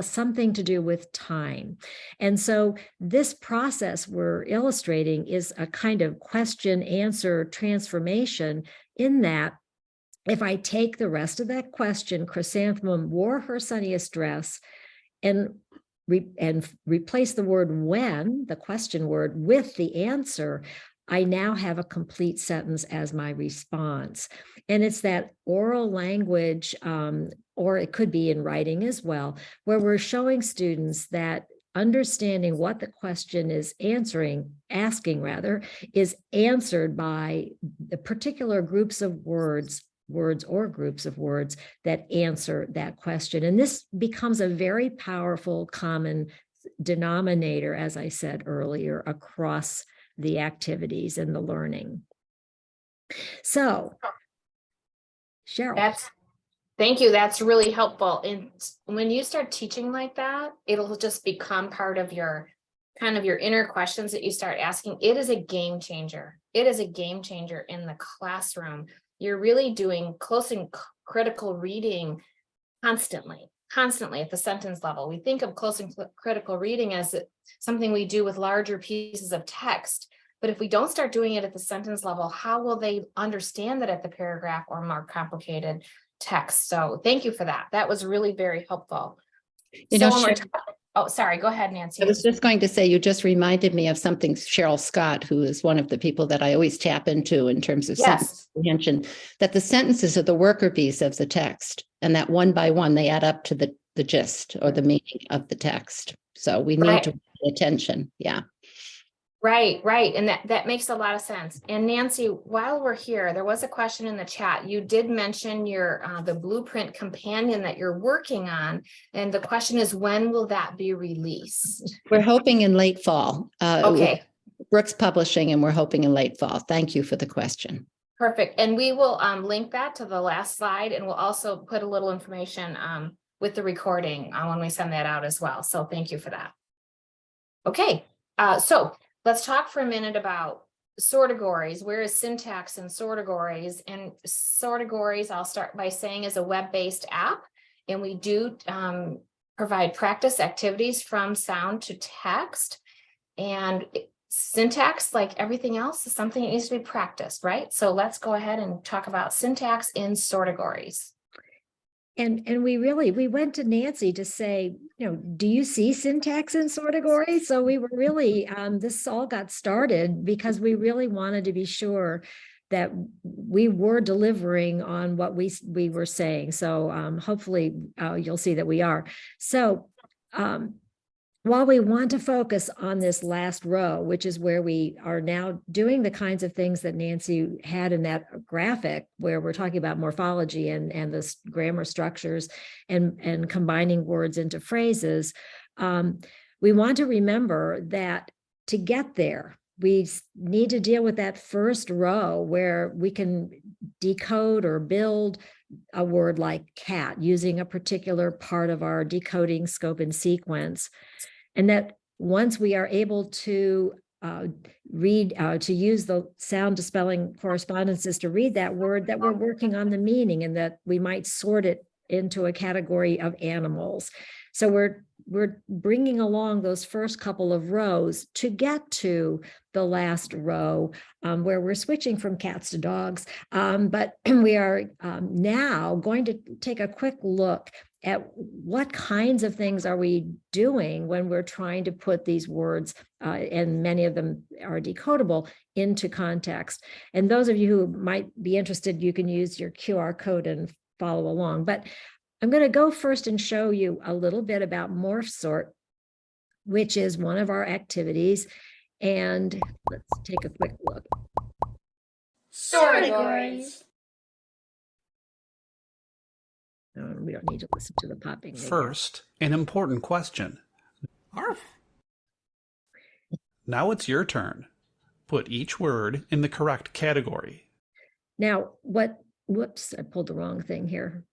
Something to do with time. And so this process we're illustrating is a kind of question answer transformation, in that if I take the rest of that question, Chrysanthemum wore her sunniest dress, and replace the word when, the question word, with the answer, I now have a complete sentence as my response. And it's that oral language, or it could be in writing as well, where we're showing students that understanding what the question is asking rather, is answered by the particular groups of words or groups of words that answer that question. And this becomes a very powerful common denominator, as I said earlier, across the activities and the learning. So, Cheryl. Thank you. That's really helpful. And when you start teaching like that, it'll just become part of your kind of your inner questions that you start asking. It is a game changer. It is a game changer in the classroom. You're really doing close and critical reading constantly at the sentence level. We think of close and critical reading as something we do with larger pieces of text. But if we don't start doing it at the sentence level, how will they understand that at the paragraph or more complicated text? So thank you for that. That was really very helpful. Oh, sorry. Go ahead, Nancy. I was just going to say, you just reminded me of something, Cheryl Scott, who is one of the people that I always tap into in terms of sentence comprehension, that the sentences are the worker bees of the text, and that one by one, they add up to the gist or the meaning of the text. So we need to pay attention. Yeah. Right. And that makes a lot of sense. And Nancy, while we're here, there was a question in the chat. You did mention your the blueprint companion that you're working on. And the question is, when will that be released? We're hoping in late fall. Okay. Brooks Publishing, and we're hoping in late fall. Thank you for the question. Perfect. And we will link that to the last slide, and we'll also put a little information with the recording when we send that out as well. So thank you for that. Okay. So let's talk for a minute about Sortegories. Where is syntax in Sortegories? And Sortegories, I'll start by saying, is a web-based app, and we do provide practice activities from sound to text. And syntax, like everything else, is something that needs to be practiced, right? So let's go ahead and talk about syntax in Sortegories. And we went to Nancy to say, do you see syntax in Sortegories? So we were really, this all got started because we really wanted to be sure that we were delivering on what we were saying. So hopefully you'll see that we are. So while we want to focus on this last row, which is where we are now doing the kinds of things that Nancy had in that graphic, where we're talking about morphology and the grammar structures and combining words into phrases, we want to remember that to get there, we need to deal with that first row where we can decode or build a word like cat using a particular part of our decoding scope and sequence. And that once we are able to to use the sound to spelling correspondences to read that word, that we're working on the meaning and that we might sort it into a category of animals. So we're bringing along those first couple of rows to get to the last row where we're switching from cats to dogs. But we are now going to take a quick look at what kinds of things are we doing when we're trying to put these words, and many of them are decodable, into context. And those of you who might be interested, you can use your QR code and follow along. But I'm going to go first and show you a little bit about MorphSort, which is one of our activities. And let's take a quick look. Sortegories. We don't need to listen to the popping. First, an important question. Arf. Now it's your turn. Put each word in the correct category. Now, whoops, I pulled the wrong thing here.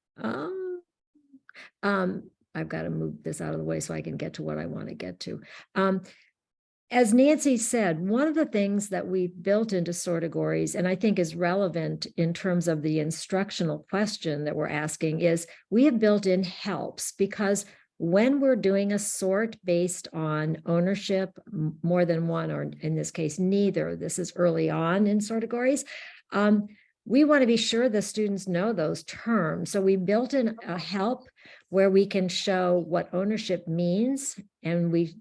I've got to move this out of the way so I can get to what I want to get to. As Nancy said, one of the things that we built into Sortegories, and I think is relevant in terms of the instructional question that we're asking, is we have built in helps, because when we're doing a sort based on ownership, more than one, or in this case, neither, this is early on in Sortegories, we want to be sure the students know those terms. So we built in a help where we can show what ownership means, and we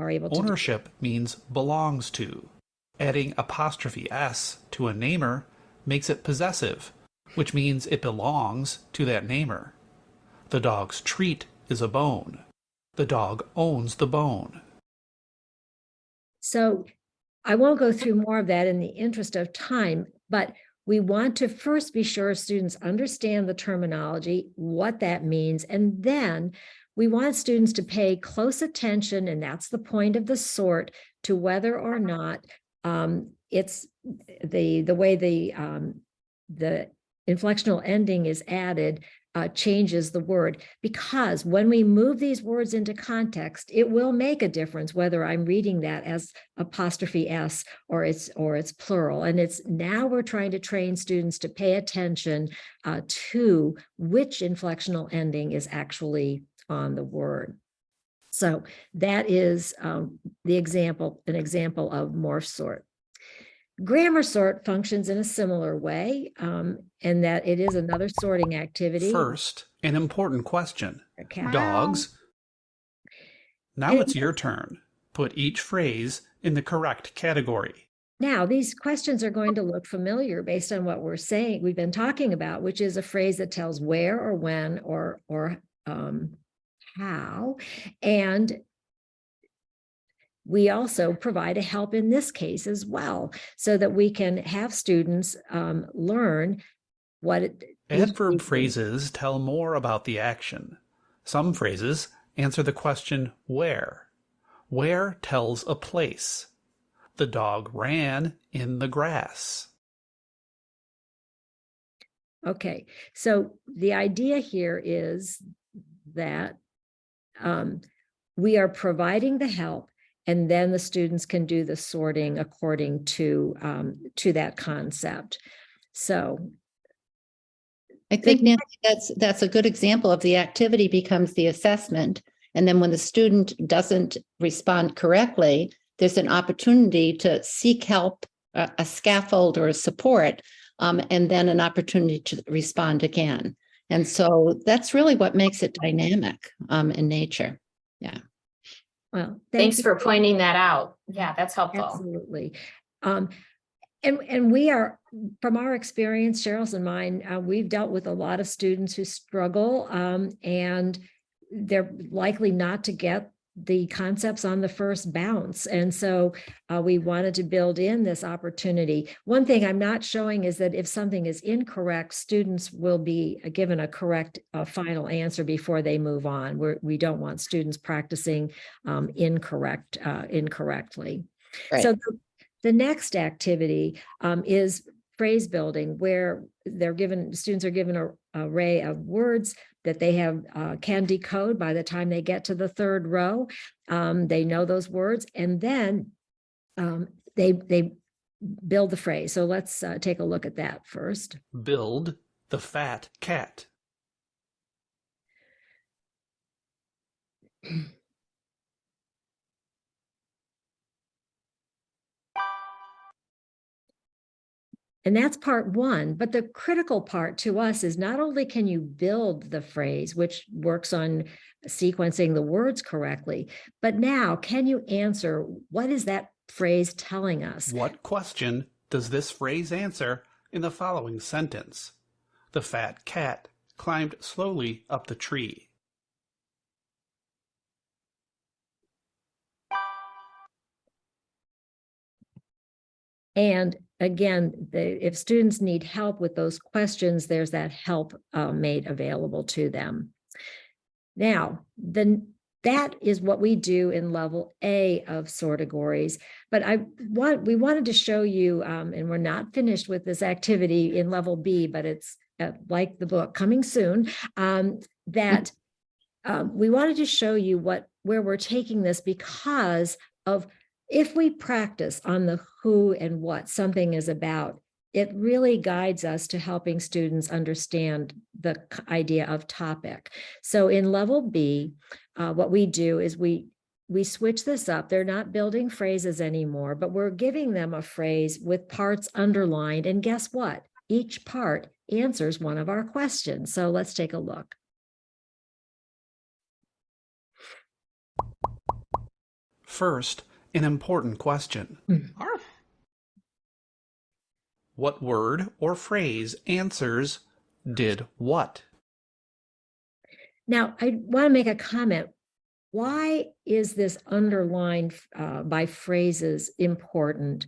are able to. Ownership means belongs to. Adding apostrophe S to a namer makes it possessive, which means it belongs to that namer. The dog's treat is a bone. The dog owns the bone. So I won't go through more of that in the interest of time, but we want to first be sure students understand the terminology, what that means, and then we want students to pay close attention, and that's the point of the sort, to whether or not it's the way the inflectional ending is added changes the word. Because when we move these words into context, it will make a difference whether I'm reading that as apostrophe S or it's plural. And it's now we're trying to train students to pay attention to which inflectional ending is actually on the word. So that is an example of MorphSort. Grammar sort functions in a similar way, in that it is another sorting activity. First, an important question. Dogs. Now it's your turn. Put each phrase in the correct category. Now, these questions are going to look familiar based on what we're saying, we've been talking about, which is a phrase that tells where or when or how. And we also provide a help in this case as well, so that we can have students learn what it. Adverb phrases tell more about the action. Some phrases answer the question where. Where tells a place. The dog ran in the grass. Okay, so the idea here is that we are providing the help, and then the students can do the sorting according to that concept. So I think, Nancy, that's a good example of the activity becomes the assessment. And then when the student doesn't respond correctly, there's an opportunity to seek help, a scaffold or a support, and then an opportunity to respond again. And so that's really what makes it dynamic in nature. Yeah. Well, Thanks you. for pointing that out. Yeah, that's helpful. Absolutely. And we are, from our experience, Cheryl's and mine, we've dealt with a lot of students who struggle, and they're likely not to get the concepts on the first bounce. And so we wanted to build in this opportunity. One thing I'm not showing is that if something is incorrect, students will be given a correct final answer before they move on. We don't want students practicing incorrectly. Right. So the next activity is phrase building, where students are given an array of words that they can decode by the time they get to the third row. They know those words, and then they build the phrase. So let's take a look at that first. Build the fat cat. And that's part one. But the critical part to us is not only can you build the phrase, which works on sequencing the words correctly, but now can you answer what is that phrase telling us? What question does this phrase answer in the following sentence? The fat cat climbed slowly up the tree. And again, if students need help with those questions, there's that help made available to them. Now, that is what we do in level A of Sortegories. But we wanted to show you, and we're not finished with this activity in level B, but it's like the book coming soon, that we wanted to show you where we're taking this, because of if we practice on the who and what something is about, it really guides us to helping students understand the idea of topic. So in level B, what we do is we switch this up. They're not building phrases anymore, but we're giving them a phrase with parts underlined. And guess what? Each part answers one of our questions. So let's take a look. First, an important question. What word or phrase answers did what? Now, I want to make a comment. Why is this underlined by phrases important?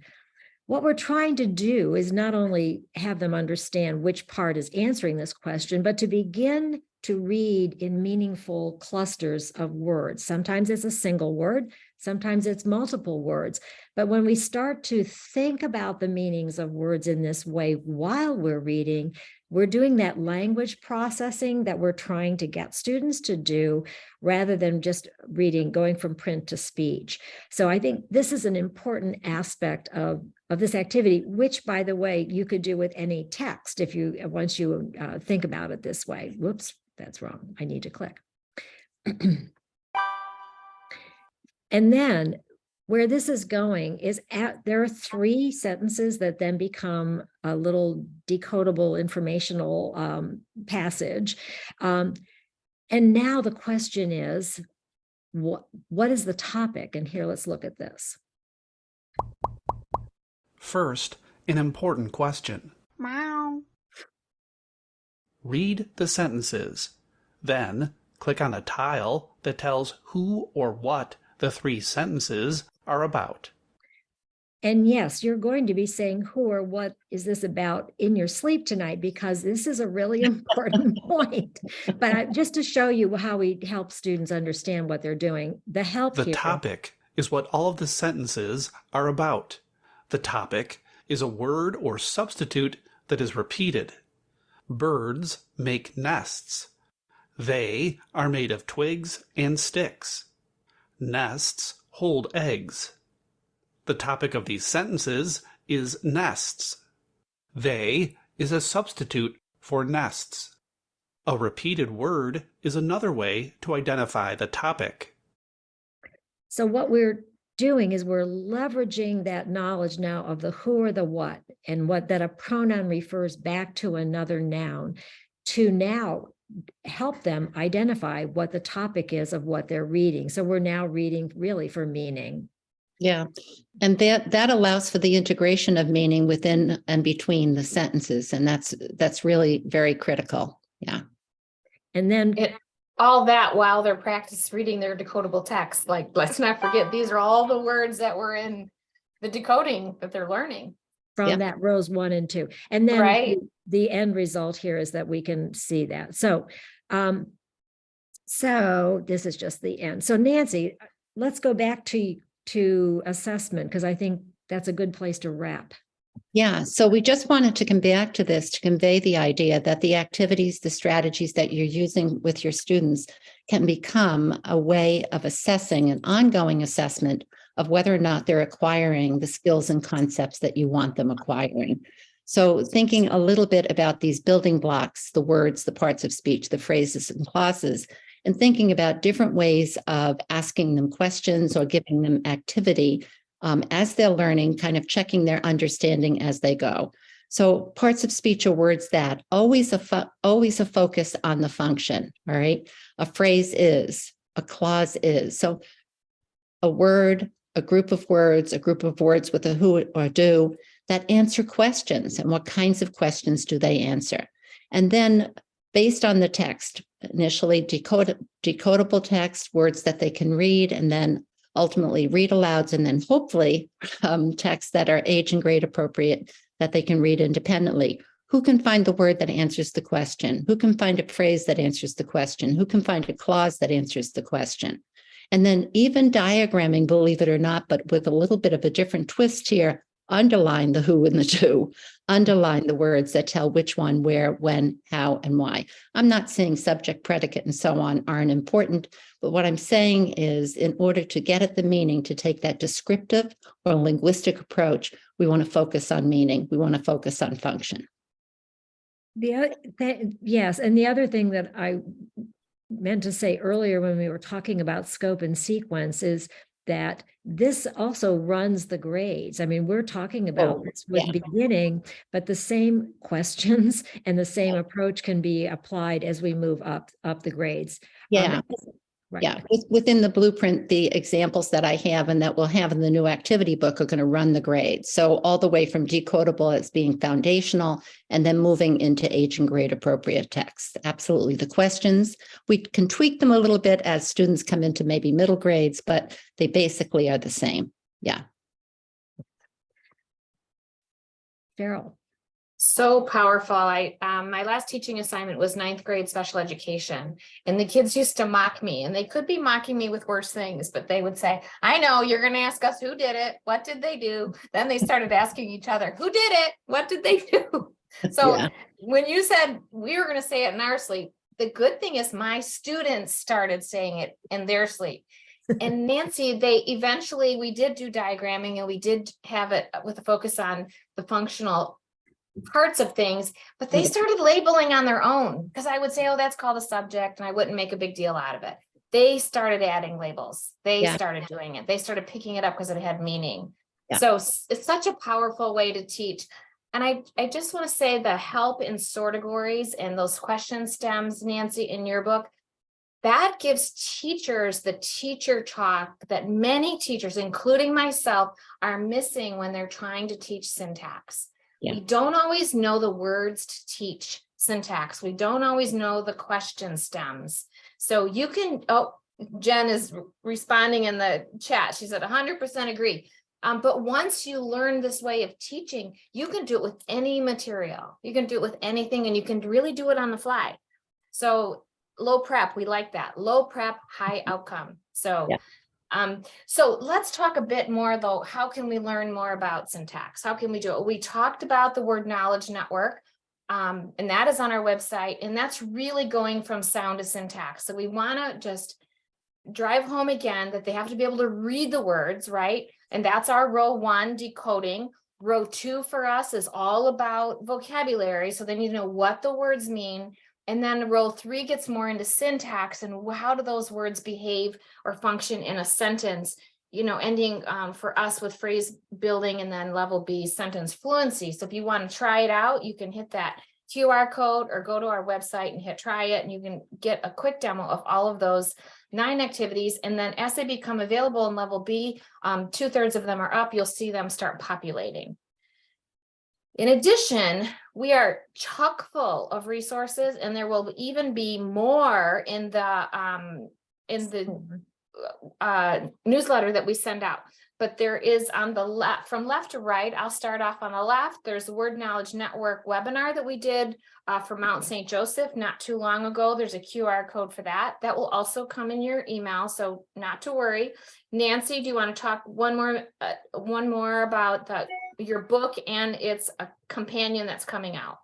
What we're trying to do is not only have them understand which part is answering this question, but to begin to read in meaningful clusters of words. Sometimes it's a single word, sometimes it's multiple words. But when we start to think about the meanings of words in this way while we're reading, we're doing that language processing that we're trying to get students to do, rather than just reading, going from print to speech. So I think this is an important aspect of this activity, which, by the way, you could do with any text once you think about it this way. Whoops, that's wrong. I need to click. And then where this is going is there are 3 sentences that then become a little decodable informational passage. And now the question is, what is the topic? And here, let's look at this. First, an important question. Meow. Read the sentences. Then, click on a tile that tells who or what the 3 sentences are about. And yes, you're going to be saying who or what is this about in your sleep tonight, because this is a really important point. But just to show you how we help students understand what they're doing, the topic is what all of the sentences are about. The topic is a word or substitute that is repeated. Birds make nests. They are made of twigs and sticks. Nests hold eggs. The topic of these sentences is nests. They is a substitute for nests. A repeated word is another way to identify the topic. So what we're doing is we're leveraging that knowledge now of the who or the what, and what that a pronoun refers back to another noun. to now help them identify what the topic is of what they're reading. So we're now reading really for meaning. Yeah. And that allows for the integration of meaning within and between the sentences. And that's really very critical. Yeah. And then all that while they're practice reading their decodable text. Like, let's not forget, these are all the words that were in the decoding that they're learning. from that rows 1 and 2. And then Right. the end result here is that we can see that. So, so this is just the end. So Nancy, let's go back to assessment, because I think that's a good place to wrap. Yeah. So we just wanted to come back to this to convey the idea that the activities, the strategies that you're using with your students can become a way of assessing an ongoing assessment of whether or not they're acquiring the skills and concepts that you want them acquiring. So thinking a little bit about these building blocks, the words, the parts of speech, the phrases and clauses, and thinking about different ways of asking them questions or giving them activity as they're learning, kind of checking their understanding as they go. So parts of speech are words that always a focus on the function. All right. A phrase is, a clause is. So a word, a group of words with a who or do that answer questions, and what kinds of questions do they answer? And then based on the text, initially decodable text, words that they can read, and then ultimately read alouds, and then hopefully texts that are age and grade appropriate that they can read independently. Who can find the word that answers the question? Who can find a phrase that answers the question? Who can find a clause that answers the question? And then even diagramming, believe it or not, but with a little bit of a different twist here, underline the who and the do, underline the words that tell which one, where, when, how, and why. I'm not saying subject, predicate, and so on aren't important, but what I'm saying is in order to get at the meaning, to take that descriptive or linguistic approach, we want to focus on meaning. We want to focus on function. Yes, and the other thing that I meant to say earlier when we were talking about scope and sequence is that this also runs the grades. I mean, we're talking about this with beginning, but the same questions and the same approach can be applied as we move up the grades. Yeah. Right. Yeah, within the blueprint, the examples that I have and that we'll have in the new activity book are going to run the grade. So all the way from decodable as being foundational and then moving into age and grade appropriate text. Absolutely. The questions, we can tweak them a little bit as students come into maybe middle grades, but they basically are the same. Yeah. Cheryl. So powerful. My last teaching assignment was 9th grade special education, and the kids used to mock me, and they could be mocking me with worse things, but they would say, I know you're going to ask us who did it. What did they do? Then they started asking each other, who did it? What did they do? So when you said we were going to say it in our sleep, the good thing is my students started saying it in their sleep. And Nancy, we did do diagramming, and we did have it with a focus on the functional parts of things, but they started labeling on their own, because I would say, oh, that's called a subject, and I wouldn't make a big deal out of it. They started adding labels. They started doing it. They started picking it up because it had meaning. So it's such a powerful way to teach. And I just want to say the help in Sortegories and those question stems, Nancy, in your book, that gives teachers the teacher talk that many teachers, including myself, are missing when they're trying to teach syntax. We don't always know the words to teach syntax. We don't always know the question stems. So you can, Jen is responding in the chat. She said 100% agree. But once you learn this way of teaching, you can do it with any material. You can do it with anything, and you can really do it on the fly. So low prep, we like that. Low prep, high outcome. So so let's talk a bit more, though. How can we learn more about syntax? How can we do it? We talked about the word knowledge network, and that is on our website, and that's really going from sound to syntax. So we want to just drive home again that they have to be able to read the words, right? And that's our row 1, decoding. Row 2 for us is all about vocabulary. So they need to know what the words mean. And then row 3 gets more into syntax and how do those words behave or function in a sentence, ending for us with phrase building, and then level B, sentence fluency. So if you want to try it out, you can hit that QR code or go to our website and hit try it, and you can get a quick demo of all of those 9 activities. And then as they become available in level B, 2/3 of them are up, you'll see them start populating. In addition, we are chock full of resources, and there will even be more in the newsletter that we send out. But there is on the left, from left to right, I'll start off on the left. There's the Word Knowledge Network webinar that we did for Mount St. Joseph not too long ago. There's a QR code for that. That will also come in your email, so not to worry. Nancy, do you want to talk one more about your book and its a companion that's coming out?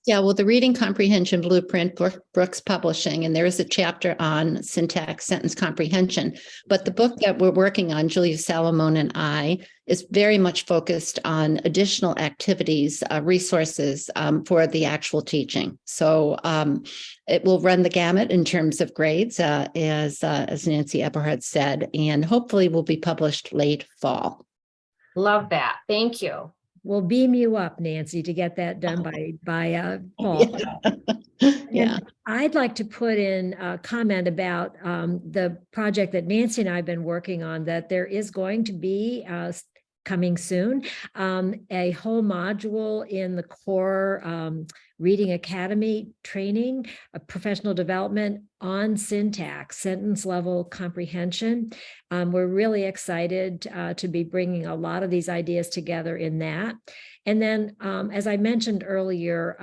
Yeah, well, the Reading Comprehension Blueprint, Brooks Publishing, and there is a chapter on syntax sentence comprehension. But the book that we're working on, Julia Salamone and I, is very much focused on additional activities, resources for the actual teaching. So it will run the gamut in terms of grades, as Nancy Eberhardt said, and hopefully will be published late fall. Love that. Thank you. We'll beam you up, Nancy, to get that done by fall. Yeah. And I'd like to put in a comment about the project that Nancy and I have been working on, that there is going to be coming soon, a whole module in the core Reading Academy training, a professional development on syntax, sentence level comprehension. We're really excited to be bringing a lot of these ideas together in that. And then, as I mentioned earlier,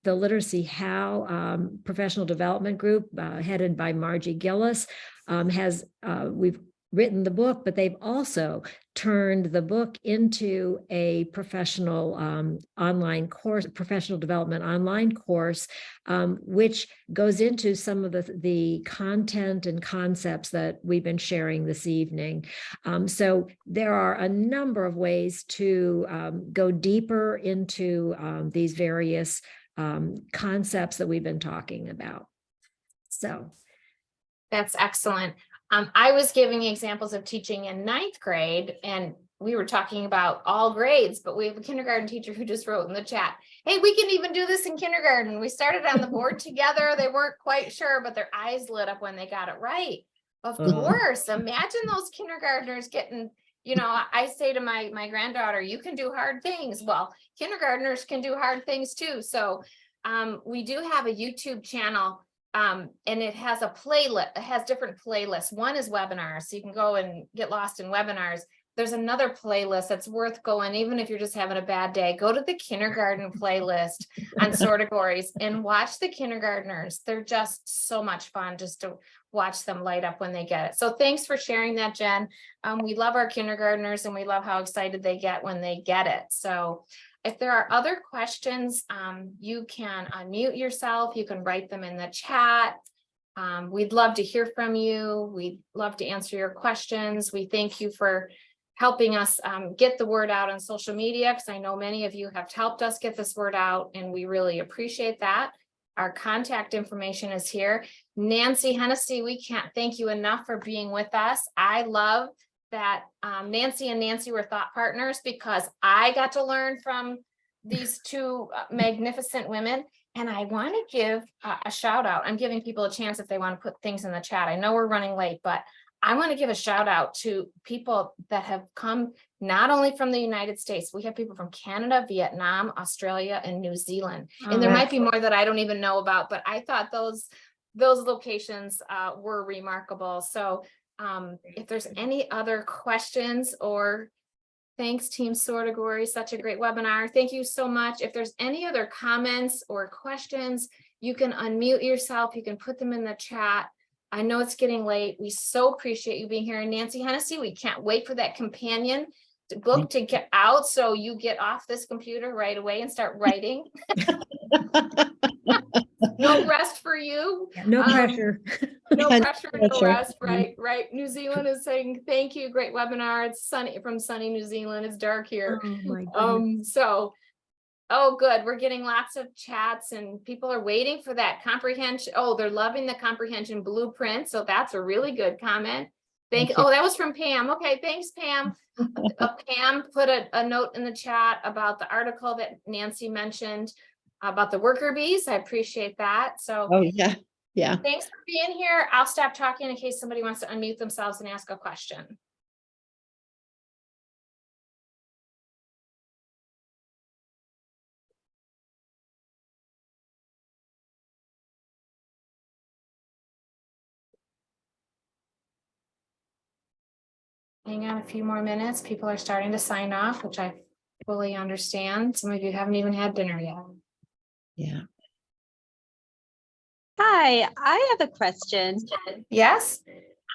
the Literacy How professional development group headed by Margie Gillis we've written the book, but they've also turned the book into a professional online course, professional development online course, which goes into some of the content and concepts that we've been sharing this evening. So there are a number of ways to go deeper into these various concepts that we've been talking about. So that's excellent. I was giving examples of teaching in 9th grade, and we were talking about all grades, but we have a kindergarten teacher who just wrote in the chat, hey, we can even do this in kindergarten. We started on the board together. They weren't quite sure, but their eyes lit up when they got it right. Of course, imagine those kindergartners getting, I say to my granddaughter, you can do hard things. Well, kindergartners can do hard things too. So we do have a YouTube channel. And it has a playlist, it has different playlists. One is webinars, so you can go and get lost in webinars. There's another playlist that's worth going, even if you're just having a bad day. Go to the kindergarten playlist on Sortegories and watch the kindergartners. They're just so much fun just to watch them light up when they get it. So thanks for sharing that, Jen. We love our kindergartners, and we love how excited they get when they get it. So if there are other questions, you can unmute yourself. You can write them in the chat. We'd love to hear from you. We'd love to answer your questions. We thank you for helping us get the word out on social media, because I know many of you have helped us get this word out, and we really appreciate that. Our contact information is here. Nancy Hennessy, we can't thank you enough for being with us. I love that Nancy and Nancy were thought partners, because I got to learn from these two magnificent women. And I want to give a shout out. I'm giving people a chance if they want to put things in the chat. I know we're running late, but I want to give a shout out to people that have come not only from the United States. We have people from Canada, Vietnam, Australia, and New Zealand. And there might be more that I don't even know about, but I thought those locations were remarkable. So if there's any other questions, or thanks, Team Sortegories, such a great webinar. Thank you so much. If there's any other comments or questions, you can unmute yourself. You can put them in the chat. I know it's getting late. We so appreciate you being here. And Nancy Hennessy, we can't wait for that companion book to get out, so you get off this computer right away and start writing. No rest for you. no pressure. No pressure, no rest. Right. New Zealand is saying thank you. Great webinar. It's sunny from sunny New Zealand. It's dark here. Oh my goodness. Oh, good. We're getting lots of chats, and people are waiting for that comprehension. Oh, they're loving the comprehension blueprint. So that's a really good comment. Thank you. Oh, that was from Pam. Okay, thanks, Pam. Pam put a note in the chat about the article that Nancy mentioned. about the worker bees. I appreciate that. So Oh, yeah. Yeah. thanks for being here. I'll stop talking in case somebody wants to unmute themselves and ask a question. Hang on a few more minutes. People are starting to sign off, which I fully understand. Some of you haven't even had dinner yet. Yeah. Hi, I have a question. Yes?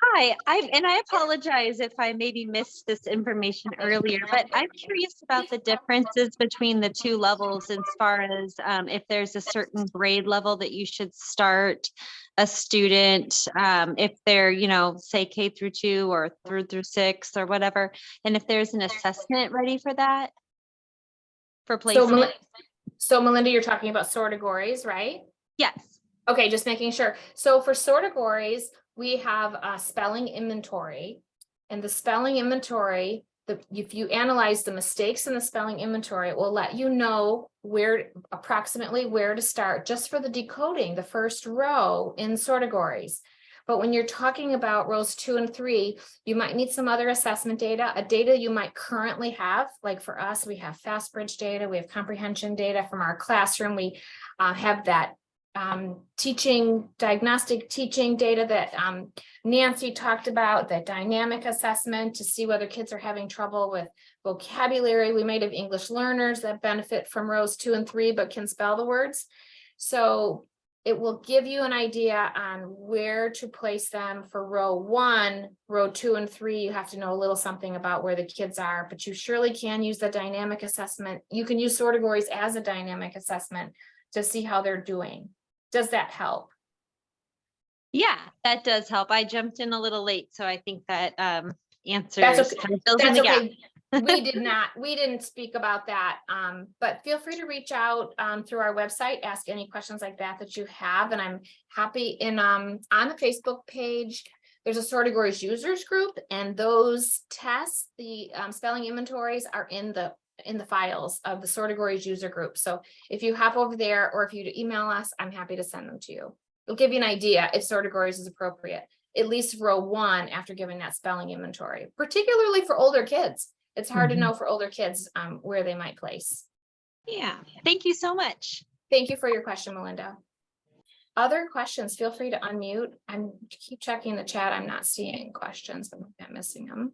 Hi, I apologize if I maybe missed this information earlier, but I'm curious about the differences between the two levels as far as if there's a certain grade level that you should start a student, if they're, you know, say K through 2 or through 6 or whatever, and if there's an assessment ready for that, for placement. So Melinda, you're talking about Sortegories, right? Yes. Okay, just making sure. So for Sortegories, we have a spelling inventory. And the spelling inventory, if you analyze the mistakes in the spelling inventory, it will let you know approximately where to start just for the decoding, the first row in Sortegories. But when you're talking about rows 2 and 3, you might need some other assessment data, a data you might currently have. Like for us, we have FastBridge data, we have comprehension data from our classroom. We have that diagnostic teaching data that Nancy talked about, that dynamic assessment to see whether kids are having trouble with vocabulary. We might have English learners that benefit from rows 2 and 3, but can spell the words. So it will give you an idea on where to place them for row 1, row 2 and 3. You have to know a little something about where the kids are, but you surely can use the dynamic assessment. You can use Sortegories as a dynamic assessment to see how they're doing. Does that help? Yeah, that does help. I jumped in a little late, so I think that answers That's okay. kind of fills in That's the gap. okay. We didn't speak about that. But feel free to reach out through our website, ask any questions like that you have. And I'm happy on the Facebook page, there's a Sortegories users group, and those tests, the spelling inventories are in the files of the Sortegories user group. So if you hop over there or if you email us, I'm happy to send them to you. It'll give you an idea if Sortegories is appropriate, at least row 1 after giving that spelling inventory, particularly for older kids. It's hard to know for older kids where they might place. Yeah, thank you so much. Thank you for your question, Melinda. Other questions, feel free to unmute. I'm keep checking the chat. I'm not seeing questions, but I'm missing them.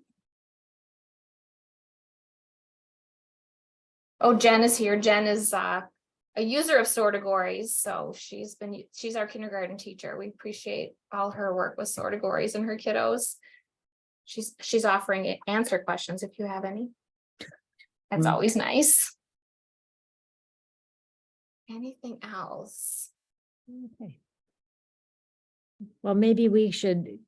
Oh, Jen is here. Jen is a user of Sortegories, so she's our kindergarten teacher. We appreciate all her work with Sortegories and her kiddos. She's offering to answer questions if you have any. That's always nice. Anything else? Okay. Well, maybe we should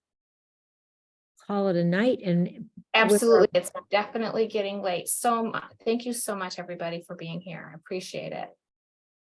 call it a night and Absolutely. It's definitely getting late. So much. Thank you so much, everybody, for being here. I appreciate it.